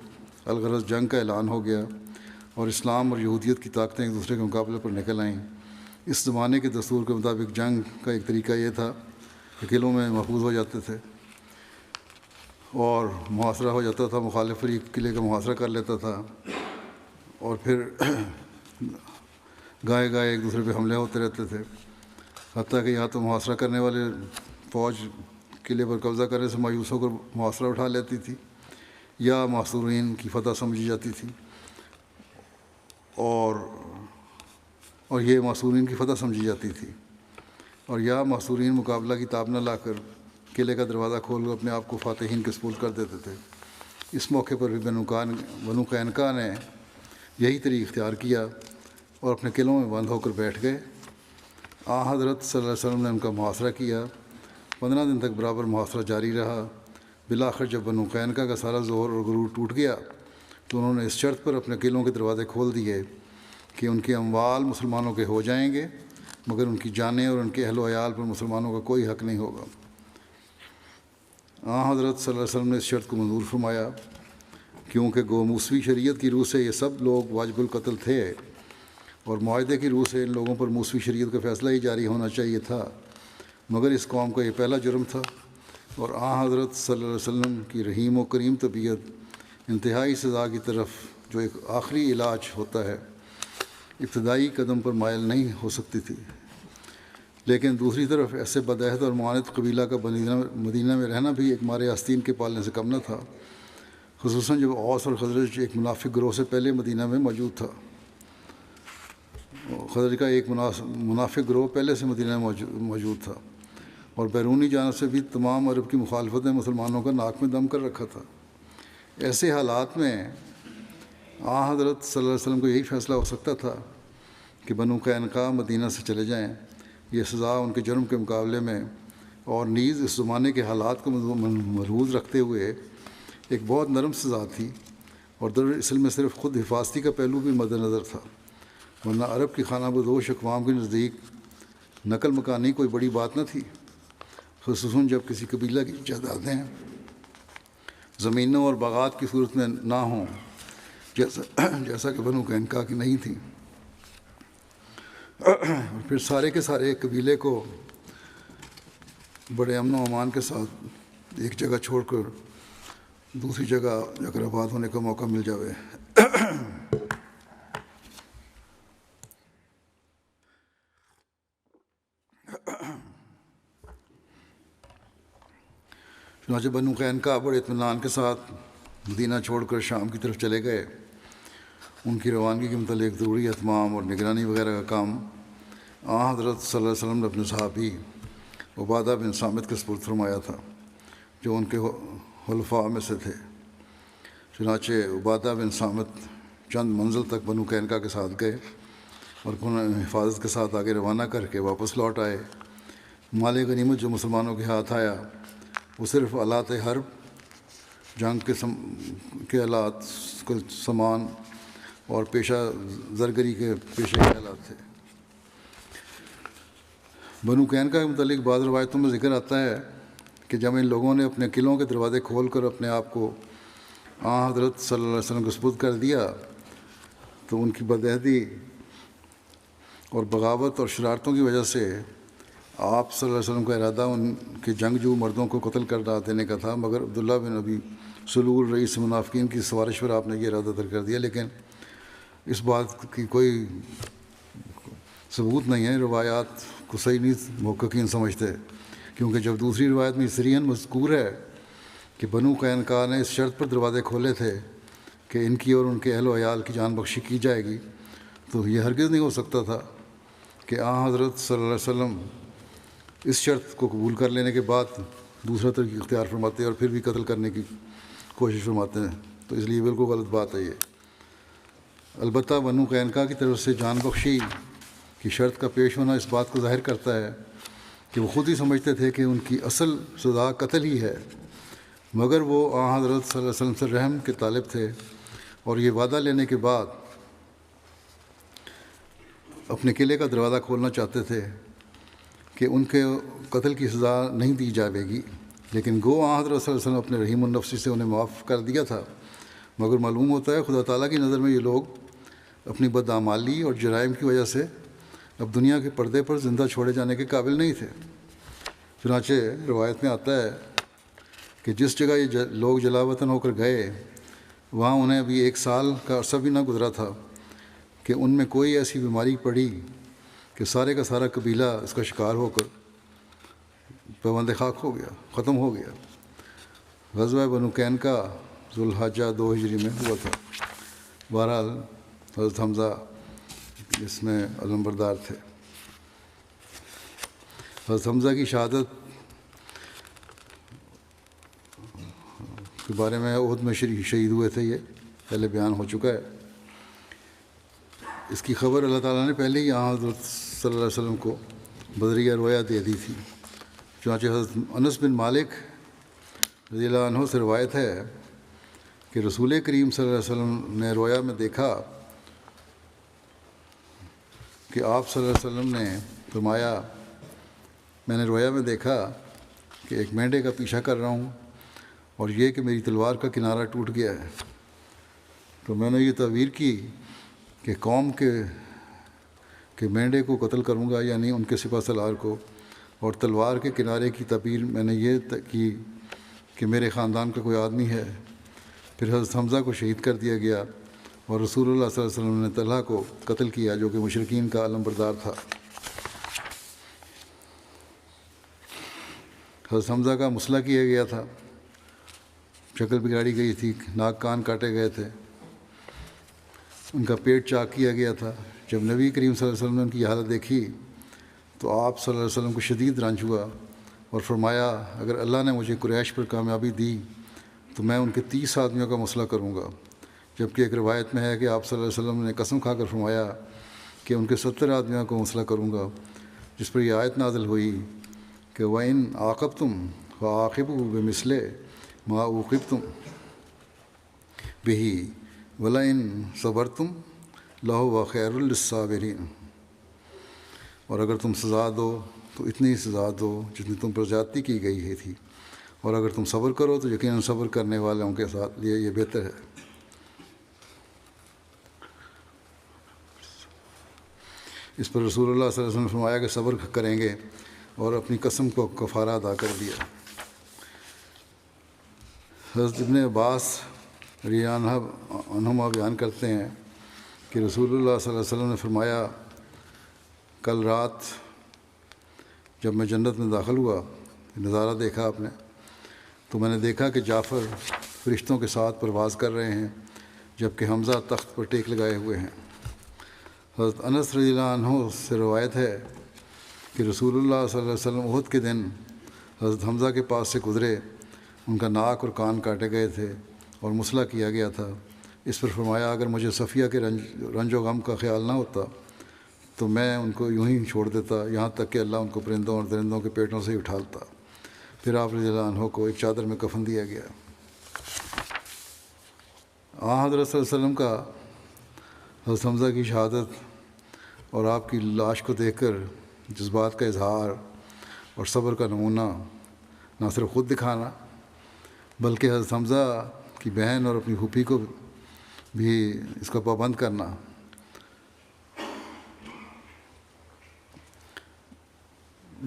الغرض جنگ کا اعلان ہو گیا اور اسلام اور یہودیت کی طاقتیں ایک دوسرے کے مقابلے پر نکل آئیں۔ اس زمانے کے دستور کے مطابق جنگ کا ایک طریقہ یہ تھا کہ قلعوں میں محفوظ ہو جاتے تھے اور محاصرہ ہو جاتا تھا، مخالف فریق قلعے کا محاصرہ کر لیتا تھا اور پھر گائے گائے ایک دوسرے پہ حملے ہوتے رہتے تھے، حتیٰ کہ یہاں تو محاصرہ کرنے والے فوج قلعے پر قبضہ کرنے سے مایوس ہو کر محاصرہ اٹھا لیتی تھی یا محصورین کی فتح سمجھی جاتی تھی، اور یہ محصورین کی فتح سمجھی جاتی تھی، اور یا محصورین مقابلہ کی تاب نہ لا کر قلعے کا دروازہ کھول کر اپنے آپ کو فاتحین کے سپرد کر دیتے تھے۔ اس موقع پر بھی بنو قینقاع نے یہی طریق اختیار کیا اور اپنے قلعوں میں بند ہو کر بیٹھ گئے۔ حضرت صلی اللہ علیہ وسلم نے ان کا محاصرہ کیا۔ 15 دن تک برابر محاصرہ جاری رہا، بالآخر جب بنو قینقاع کا سارا زور اور غرور ٹوٹ گیا تو انہوں نے اس شرط پر اپنے قلعوں کے دروازے کھول دیے کہ ان کے اموال مسلمانوں کے ہو جائیں گے، مگر ان کی جانیں اور ان کے اہل و عیال پر مسلمانوں کا کوئی حق نہیں ہوگا۔ حضرت صلی اللہ علیہ وسلم نے اس شرط کو منظور فرمایا، کیونکہ گو موسوی شریعت کی روح سے یہ سب لوگ واجب القتل تھے، اور معاہدے کی روح سے ان لوگوں پر موسوی شریعت کا فیصلہ ہی جاری ہونا چاہیے تھا، مگر اس قوم کا یہ پہلا جرم تھا، اور حضرت صلی اللہ علیہ وسلم کی رحیم و کریم طبیعت انتہائی سزا کی طرف جو ایک آخری علاج ہوتا ہے ابتدائی قدم پر مائل نہیں ہو سکتی تھی۔ لیکن دوسری طرف ایسے بدعہد اور معاند قبیلہ کا مدینہ میں رہنا بھی ایک مار آستین کے پالنے سے کم نہ تھا، خصوصاً جب اوس اور خزرج ایک منافق گروہ سے پہلے مدینہ میں موجود تھا۔ خزرج کا ایک منافق گروہ پہلے سے مدینہ میں موجود تھا، اور بیرونی جانب سے بھی تمام عرب کی مخالفت نے مسلمانوں کا ناک میں دم کر رکھا تھا۔ ایسے حالات میں حضرت صلی اللہ علیہ وسلم کو یہی فیصلہ ہو سکتا تھا کہ بنو قینقاع مدینہ سے چلے جائیں۔ یہ سزا ان کے جرم کے مقابلے میں اور نیز اس زمانے کے حالات کو ملحوظ رکھتے ہوئے ایک بہت نرم سزا تھی، اور دراصل میں صرف خود حفاظتی کا پہلو بھی مد نظر تھا، ورنہ عرب کی خانہ بدوش اقوام کے نزدیک نقل مکانی کوئی بڑی بات نہ تھی، خصوصاً جب کسی قبیلہ کی جائیدادیں زمینوں اور باغات کی صورت میں نہ ہوں، جیسا کہ بنو قینقاع کی نہیں تھیں۔ اور پھر سارے کے سارے قبیلے کو بڑے امن و امان کے ساتھ ایک جگہ چھوڑ کر دوسری جگہ جا کر آباد ہونے کا موقع مل جاوے۔ چنانچہ بنو قینقاع بڑے اطمینان کے ساتھ مدینہ چھوڑ کر شام کی طرف چلے گئے۔ ان کی روانگی کے متعلق ضروری اہتمام اور نگرانی وغیرہ کا کام حضرت صلی اللہ علیہ وسلم نے اپنے صحابی عبادہ بن صامت کے سپرد فرمایا تھا، جو ان کے حلفاء میں سے تھے۔ چنانچہ عبادہ بن صامت چند منزل تک بنو قینقاع کے ساتھ گئے اور انہیں حفاظت کے ساتھ آگے روانہ کر کے واپس لوٹ آئے۔ مال غنیمت جو مسلمانوں کے ہاتھ آیا وہ صرف آلات حرب، جنگ کے آلات، سامان اور پیشہ زرگری کے پیشے کے آلات تھے۔ بنو قینقاع کے متعلق بعض روایتوں میں ذکر آتا ہے کہ جب ان لوگوں نے اپنے قلعوں کے دروازے کھول کر اپنے آپ کو حضرت صلی اللہ علیہ وسلم کو سپرد کر دیا تو ان کی بدعہدی اور بغاوت اور شرارتوں کی وجہ سے آپ صلی اللہ علیہ وسلم کا ارادہ ان کے جنگجو مردوں کو قتل کر دینے کا تھا، مگر عبداللہ بن ابی سلول رئیس منافقین کی سفارش پر آپ نے یہ ارادہ ترک کر دیا، لیکن اس بات کی کوئی ثبوت نہیں ہے۔ روایات کو صحیح نہیں محققین سمجھتے، کیونکہ جب دوسری روایت میں صریحاً مذکور ہے کہ بنو قینقاع نے اس شرط پر دروازے کھولے تھے کہ ان کی اور ان کے اہل و عیال کی جان بخشی کی جائے گی، تو یہ ہرگز نہیں ہو سکتا تھا کہ حضرت صلی اللہ علیہ وسلم اس شرط کو قبول کر لینے کے بعد دوسرا طریقہ اختیار فرماتے اور پھر بھی قتل کرنے کی کوشش فرماتے ہیں، تو اس لیے بالکل غلط بات ہے یہ۔ البتہ بنو قینقاع کی طرف سے جان بخشی کی شرط کا پیش ہونا اس بات کو ظاہر کرتا ہے کہ وہ خود ہی سمجھتے تھے کہ ان کی اصل سزا قتل ہی ہے، مگر وہ حضرت صلی اللہ علیہ وسلم سے رحم کے طالب تھے، اور یہ وعدہ لینے کے بعد اپنے قلعے کا دروازہ کھولنا چاہتے تھے کہ ان کے قتل کی سزا نہیں دی جائے گی، لیکن گو حضرت صلی اللہ علیہ وسلم اپنے رحیم النفسی سے انہیں معاف کر دیا تھا، مگر معلوم ہوتا ہے خدا تعالیٰ کی نظر میں یہ لوگ اپنی بدعمالی اور جرائم کی وجہ سے اب دنیا کے پردے پر زندہ چھوڑے جانے کے قابل نہیں تھے۔ چنانچہ روایت میں آتا ہے کہ جس جگہ یہ لوگ جلا وطن ہو کر گئے وہاں انہیں ابھی 1 سال کا عرصہ بھی نہ گزرا تھا کہ ان میں کوئی ایسی بیماری پڑی کہ سارے کا سارا قبیلہ اس کا شکار ہو کر پیوند خاک ہو گیا، ختم ہو گیا۔ غزوہ بنو قینقاع ذوالحجہ 2 ہجری میں ہوا تھا۔ بہرحال حضرت حمزہ اس میں علمبردار تھے۔ حضرت حمزہ کی شہادت کے بارے میں احد میں شہید ہوئے تھے، یہ پہلے بیان ہو چکا ہے۔ اس کی خبر اللہ تعالیٰ نے پہلے ہی حضرت صلی اللہ علیہ وسلم کو بذریعہ رویا دے دی تھی۔ چنانچہ حضرت انس بن مالک رضی اللہ عنہ سے روایت ہے کہ رسول کریم صلی اللہ علیہ وسلم نے رویا میں دیکھا کہ آپ صلی اللہ علیہ وسلم نے فرمایا، میں نے رویا میں دیکھا کہ ایک مینڈے کا پیچھا کر رہا ہوں اور یہ کہ میری تلوار کا کنارہ ٹوٹ گیا ہے۔ تو میں نے یہ تعبیر کی کہ قوم کے مینڈے کو قتل کروں گا، یعنی ان کے سپہ سالار کو، اور تلوار کے کنارے کی تعبیر میں نے یہ کی کہ میرے خاندان کا کوئی آدمی ہے۔ پھر حضرت حمزہ کو شہید کر دیا گیا اور رسول اللہ صلی اللہ علیہ وسلم نے طلحہ کو قتل کیا جو کہ مشرکین کا علم بردار تھا۔ حضرت حمزہ کا مسئلہ کیا گیا تھا، شکل بگاڑی گئی تھی، ناک کان کاٹے گئے تھے، ان کا پیٹ چاک کیا گیا تھا۔ جب نبی کریم صلی اللہ علیہ وسلم نے ان کی حالت دیکھی تو آپ صلی اللہ علیہ وسلم کو شدید رنج ہوا اور فرمایا، اگر اللہ نے مجھے قریش پر کامیابی دی تو میں ان کے 30 آدمیوں کا مسئلہ کروں گا۔ جبکہ ایک روایت میں ہے کہ آپ صلی اللہ علیہ وسلم نے قسم کھا کر فرمایا کہ ان کے 70 آدمیوں کو مسئلہ کروں گا، جس پر یہ آیت نازل ہوئی کہ وَإِنْ عَاقَبْتُمْ فَعَاقِبُوا بِمِثْلِ مَا عُوقِبْتُمْ بِهِ وَلَئِنْ صَبَرْتُمْ لَهُوَ خَيْرٌ لِلصَّابِرِينَ۔ اور اگر تم سزا دو تو اتنی ہی سزا دو جتنی تم پر زیادتی کی گئی ہے تھی، اور اگر تم صبر کرو تو یقیناً صبر کرنے والوں کے ساتھ لیے یہ بہتر ہے۔ اس پر رسول اللہ صلی اللہ علیہ وسلم نے فرمایا کہ صبر کریں گے اور اپنی قسم کو کفارہ ادا کر دیا۔ حضرت ابن عباس رضی اللہ عنہما بیان کرتے ہیں کہ رسول اللہ صلی اللہ علیہ وسلم نے فرمایا، کل رات جب میں جنت میں داخل ہوا، نظارہ دیکھا آپ نے، تو میں نے دیکھا کہ جعفر فرشتوں کے ساتھ پرواز کر رہے ہیں جبکہ حمزہ تخت پر ٹیک لگائے ہوئے ہیں۔ حضرت انس رضی اللہ عنہ سے روایت ہے کہ رسول اللہ صلی اللہ علیہ وسلم احد کے دن حضرت حمزہ کے پاس سے گزرے، ان کا ناک اور کان کاٹے گئے تھے اور مسئلہ کیا گیا تھا۔ اس پر فرمایا، اگر مجھے صفیہ کے رنج و غم کا خیال نہ ہوتا تو میں ان کو یوں ہی چھوڑ دیتا، یہاں تک کہ اللہ ان کو پرندوں اور درندوں کے پیٹوں سے ہی اٹھالتا۔ پھر آپ رضی اللہ عنہ کو ایک چادر میں کفن دیا گیا۔ حضرت صلی اللہ علیہ وسلم کا حضرت حمزہ کی شہادت اور آپ کی لاش کو دیکھ کر جذبات کا اظہار اور صبر کا نمونہ نہ صرف خود دکھانا بلکہ حضرت حمزہ کی بہن اور اپنی پھوپھی کو بھی اس کا پابند کرنا،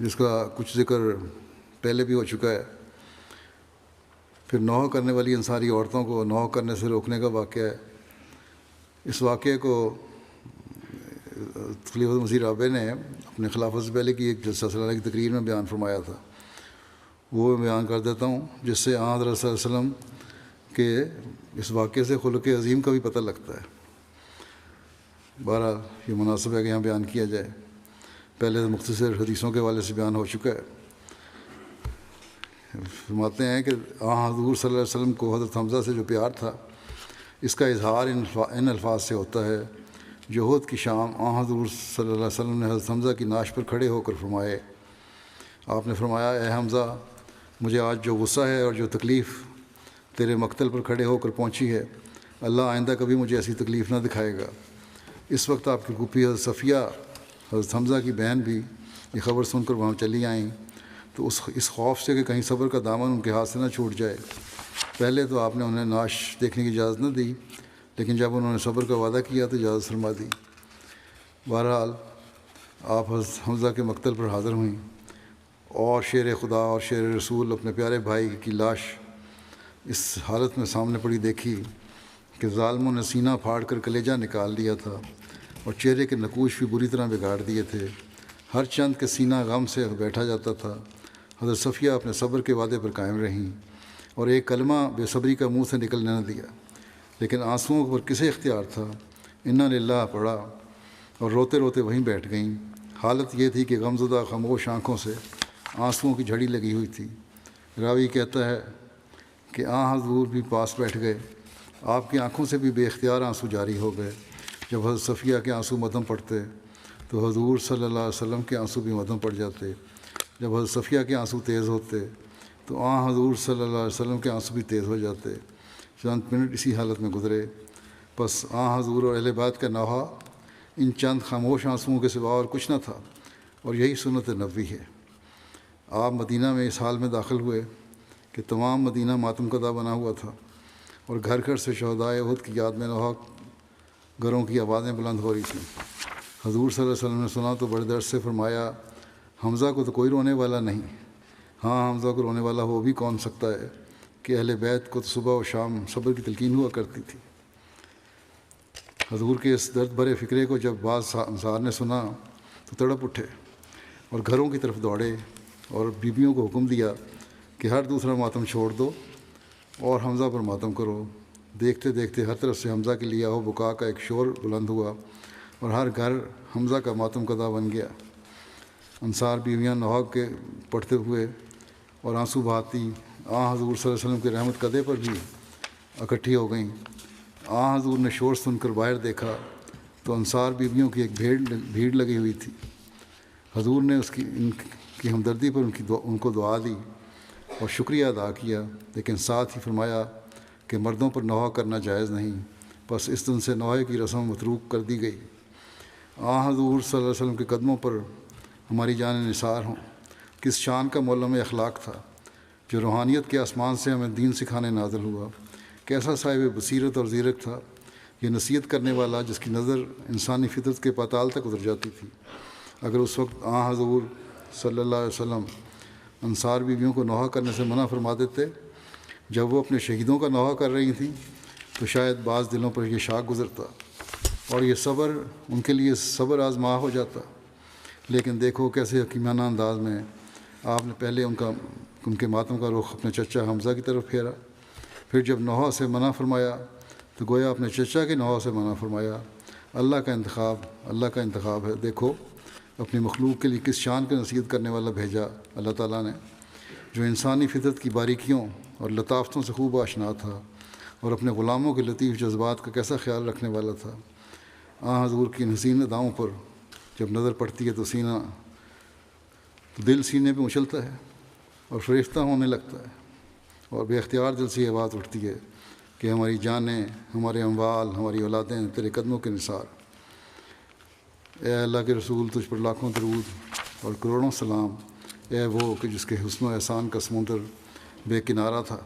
جس کا کچھ ذکر پہلے بھی ہو چکا ہے۔ پھر نوح کرنے والی انصاری عورتوں کو نوح کرنے سے روکنے کا واقعہ ہے۔ اس واقعے کو خلیفۃ مسیح رابع نے اپنے خلافت سے پہلے کی ایک جلسہ سالانہ کی تقریر میں بیان فرمایا تھا، وہ بیان کر دیتا ہوں، جس سے حضرت صلی اللہ علیہ وسلم کے اس واقعے سے خلق عظیم کا بھی پتہ لگتا ہے۔ بہرحال یہ مناسب ہے کہ یہاں بیان کیا جائے، پہلے تو مختصر حدیثوں کے حوالے سے بیان ہو چکا ہے۔ فرماتے ہیں کہ حضور صلی اللہ علیہ وسلم کو حضرت حمزہ سے جو پیار تھا، اس کا اظہار ان الفاظ سے ہوتا ہے جو احد کی شام حضور صلی اللہ علیہ وسلم نے حضرت حمزہ کی ناش پر کھڑے ہو کر فرمائے۔ آپ نے فرمایا، اے حمزہ، مجھے آج جو غصہ ہے اور جو تکلیف تیرے مقتل پر کھڑے ہو کر پہنچی ہے، اللہ آئندہ کبھی مجھے ایسی تکلیف نہ دکھائے گا۔ اس وقت آپ کی پھوپھی حضرت صفیہ حضرت حمزہ کی بہن بھی یہ خبر سن کر وہاں چلی آئیں، تو اس خوف سے کہ کہیں صبر کا دامن ان کے ہاتھ سے نہ چھوٹ جائے، پہلے تو آپ نے انہیں ناش دیکھنے کی اجازت نہ دی، لیکن جب انہوں نے صبر کا وعدہ کیا تو اجازت فرما دی۔ بہرحال آپ حضرت حمزہ کے مقتل پر حاضر ہوئیں اور شیر خدا اور شیر رسول اپنے پیارے بھائی کی لاش اس حالت میں سامنے پڑی دیکھی کہ ظالموں نے سینہ پھاڑ کر کلیجہ نکال لیا تھا اور چہرے کے نقوش بھی بری طرح بگاڑ دیے تھے، ہر چند کے سینہ غم سے بیٹھا جاتا تھا۔ حضرت صفیہ اپنے صبر کے وعدے پر قائم رہیں اور ایک کلمہ بے صبری کا منہ سے نکلنے نہ دیا، لیکن آنسوؤں پر کسے اختیار تھا، انا للہ پڑھا اور روتے روتے وہیں بیٹھ گئیں۔ حالت یہ تھی کہ غمزدہ خاموش آنکھوں سے آنسوؤں کی جھڑی لگی ہوئی تھی۔ راوی کہتا ہے کہ حضور بھی پاس بیٹھ گئے، آپ کی آنکھوں سے بھی بے اختیار آنسو جاری ہو گئے۔ جب حضرت صفیہ کے آنسو مدھم پڑتے تو حضور صلی اللہ علیہ وسلم کے آنسو بھی مدھم پڑ جاتے، جب حضرت صفیہ کے آنسو تیز ہوتے تو حضور صلی اللہ علیہ وسلم کے آنسو بھی تیز ہو جاتے۔ چند منٹ اسی حالت میں گزرے، بس حضور اور اہل بیت کا نوحہ ان چند خاموش آنسوؤں کے سوا اور کچھ نہ تھا، اور یہی سنت نبوی ہے۔ آپ مدینہ میں اس حال میں داخل ہوئے کہ تمام مدینہ ماتم کدہ بنا ہوا تھا، اور گھر گھر سے شہدائے احد کی یاد میں نوحہ گھروں کی آوازیں بلند ہو رہی تھیں۔ حضور صلی اللہ علیہ وسلم نے سنا تو بڑے درد سے فرمایا، حمزہ کو تو کوئی رونے والا نہیں۔ ہاں، حمزہ کو رونے والا وہ بھی کون سکتا ہے کہ اہل بیت کو تو صبح و شام صبر کی تلقین ہوا کرتی تھی۔ حضور کے اس درد بھرے فکرے کو جب بعض انصار نے سنا تو تڑپ اٹھے اور گھروں کی طرف دوڑے اور بیویوں کو حکم دیا کہ ہر دوسرا ماتم چھوڑ دو اور حمزہ پر ماتم کرو۔ دیکھتے دیکھتے ہر طرف سے حمزہ کے لیے آہو بکا کا ایک شور بلند ہوا اور ہر گھر حمزہ کا ماتم کدہ بن گیا۔ انصار بیویاں نوحہ کے پڑھتے ہوئے اور آنسو بہاتی حضور صلی اللہ علیہ وسلم کی رحمت قدے پر بھی اکٹھی ہو گئیں۔ حضور نے شور سن کر باہر دیکھا تو انصار بیویوں کی ایک بھیڑ لگی ہوئی تھی۔ حضور نے ان کی ہمدردی پر ان کو دعا دی اور شکریہ ادا کیا، لیکن ساتھ ہی فرمایا کہ مردوں پر نوحہ کرنا جائز نہیں، بس اس دن سے نوحے کی رسم متروک کر دی گئی۔ حضور صلی اللہ علیہ وسلم کے قدموں پر ہماری جان نثار ہوں۔ کس شان کا معلم اخلاق تھا جو روحانیت کے آسمان سے ہمیں دین سکھانے نازل ہوا۔ کیسا صاحب بصیرت اور زیرک تھا یہ نصیحت کرنے والا جس کی نظر انسانی فطرت کے پاتال تک اتر جاتی تھی۔ اگر اس وقت حضور صلی اللہ علیہ وسلم انصار بیویوں کو نوحہ کرنے سے منع فرما دیتے جب وہ اپنے شہیدوں کا نوحہ کر رہی تھیں تو شاید بعض دلوں پر یہ شاک گزرتا اور یہ صبر ان کے لیے صبر آزما ہو جاتا۔ لیکن دیکھو کیسے حکیمانہ انداز میں آپ نے پہلے ان کے ماتم کا رخ اپنے چچا حمزہ کی طرف پھیرا، پھر جب نوحہ سے منع فرمایا تو گویا اپنے چچا کے نوحہ سے منع فرمایا۔ اللہ کا انتخاب ہے۔ دیکھو اپنی مخلوق کے لیے کس شان کا نصیحت کرنے والا بھیجا اللہ تعالیٰ نے، جو انسانی فطرت کی باریکیوں اور لطافتوں سے خوب آشنا تھا اور اپنے غلاموں کے لطیف جذبات کا کیسا خیال رکھنے والا تھا۔ حضور کی ان حسین اداؤں پر جب نظر پڑتی ہے تو دل سینے پہ اچھلتا ہے اور فریفتہ ہونے لگتا ہے، اور بے اختیار دل سے یہ بات اٹھتی ہے کہ ہماری جانیں، ہمارے اموال، ہماری اولادیں تیرے قدموں کے نثار۔ اے اللہ کے رسول، تجھ پر لاکھوں درود اور کروڑوں سلام۔ اے وہ کہ جس کے حسن و احسان کا سمندر بے کنارہ تھا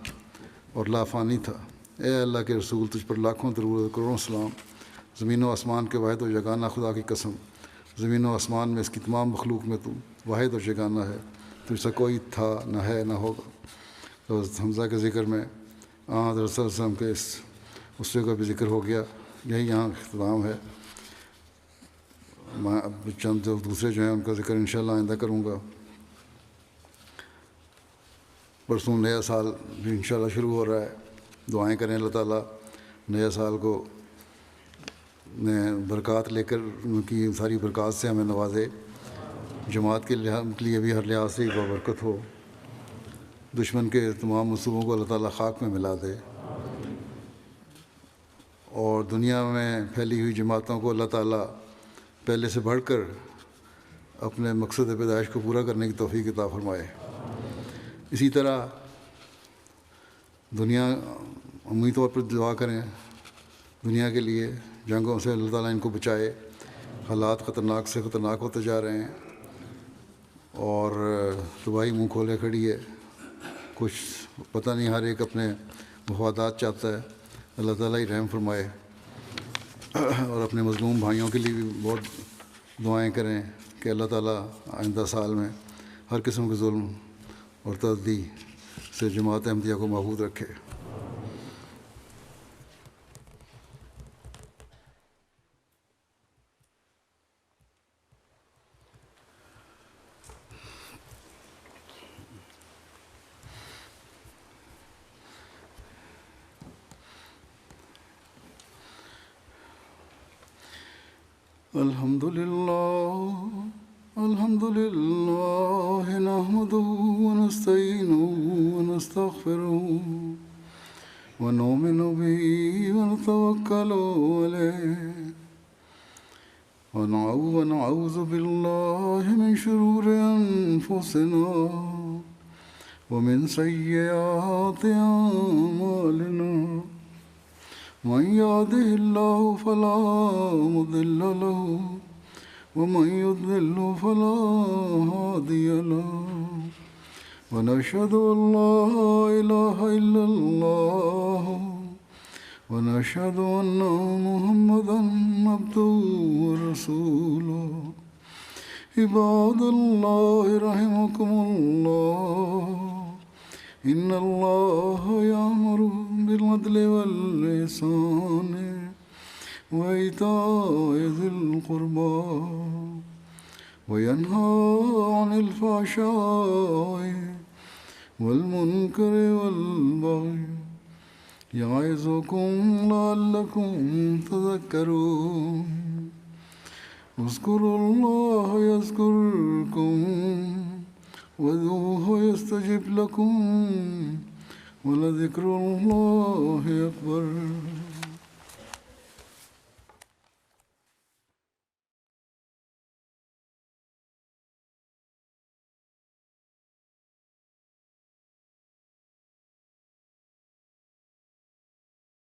اور لافانی تھا۔ اے اللہ کے رسول، تجھ پر لاکھوں درود اور کروڑوں سلام۔ زمین و آسمان کے واحد و یگانہ خدا کی قسم، زمین و آسمان میں اس کی تمام مخلوق میں تو واحد اور یگانہ ہے، تجھ سے کوئی تھا نہ ہے نہ ہوگا۔ تو حمزہ کے ذکر میں حضرت صلی اللہ علیہ وسلم کے اس اسوے کا بھی ذکر ہو گیا۔ یہی یہاں اختتام ہے۔ میں اب چند جو دوسرے جو ہیں ان کا ذکر انشاءاللہ آئندہ کروں گا۔ پرسوں نیا سال بھی انشاءاللہ شروع ہو رہا ہے۔ دعائیں کریں اللہ تعالیٰ نیا سال کو برکات لے کر ان کی ساری برکات سے ہمیں نوازے، جماعت کے لیے بھی ہر لحاظ سے بابرکت ہو، دشمن کے تمام منصوبوں کو اللہ تعالیٰ خاک میں ملا دے، اور دنیا میں پھیلی ہوئی جماعتوں کو اللہ تعالیٰ پہلے سے بڑھ کر اپنے مقصد پیدائش کو پورا کرنے کی توفیق عطا فرمائے۔ اسی طرح دنیا عمومی طور پر دعا کریں دنیا کے لیے، جنگوں سے اللہ تعالیٰ ان کو بچائے، حالات خطرناک سے خطرناک ہوتے جا رہے ہیں اور تباہی منہ کھولے کھڑی ہے، کچھ پتہ نہیں، ہر ایک اپنے مفادات چاہتا ہے۔ اللہ تعالیٰ ہی رحم فرمائے، اور اپنے مظلوم بھائیوں کے لیے بھی بہت دعائیں کریں کہ اللہ تعالیٰ آئندہ سال میں ہر قسم کے ظلم اور تعدی سے جماعت احمدیہ کو محفوظ رکھے۔ الحمد لله نحمده ونستعينه ونستغفره ونؤمن به ونتوكل عليه ونعوذ بالله من شرور أنفسنا ومن سيئات أعمالنا من يهده الله فلا مضل له ومن يضلل فلا هادي له ونشهد أن لا إله إلا الله ونشهد أن محمدا عبده ورسوله عباد الله رحمكم الله إن الله يأمر بالعدل والإحسان وإيتاء ذي القربى وينهى عن الفحشاء والمنكر والبغي يعظكم لعلكم تذكرون اذكروا الله يذكركم وادعوه يستجب لكم ولذكر الله أكبر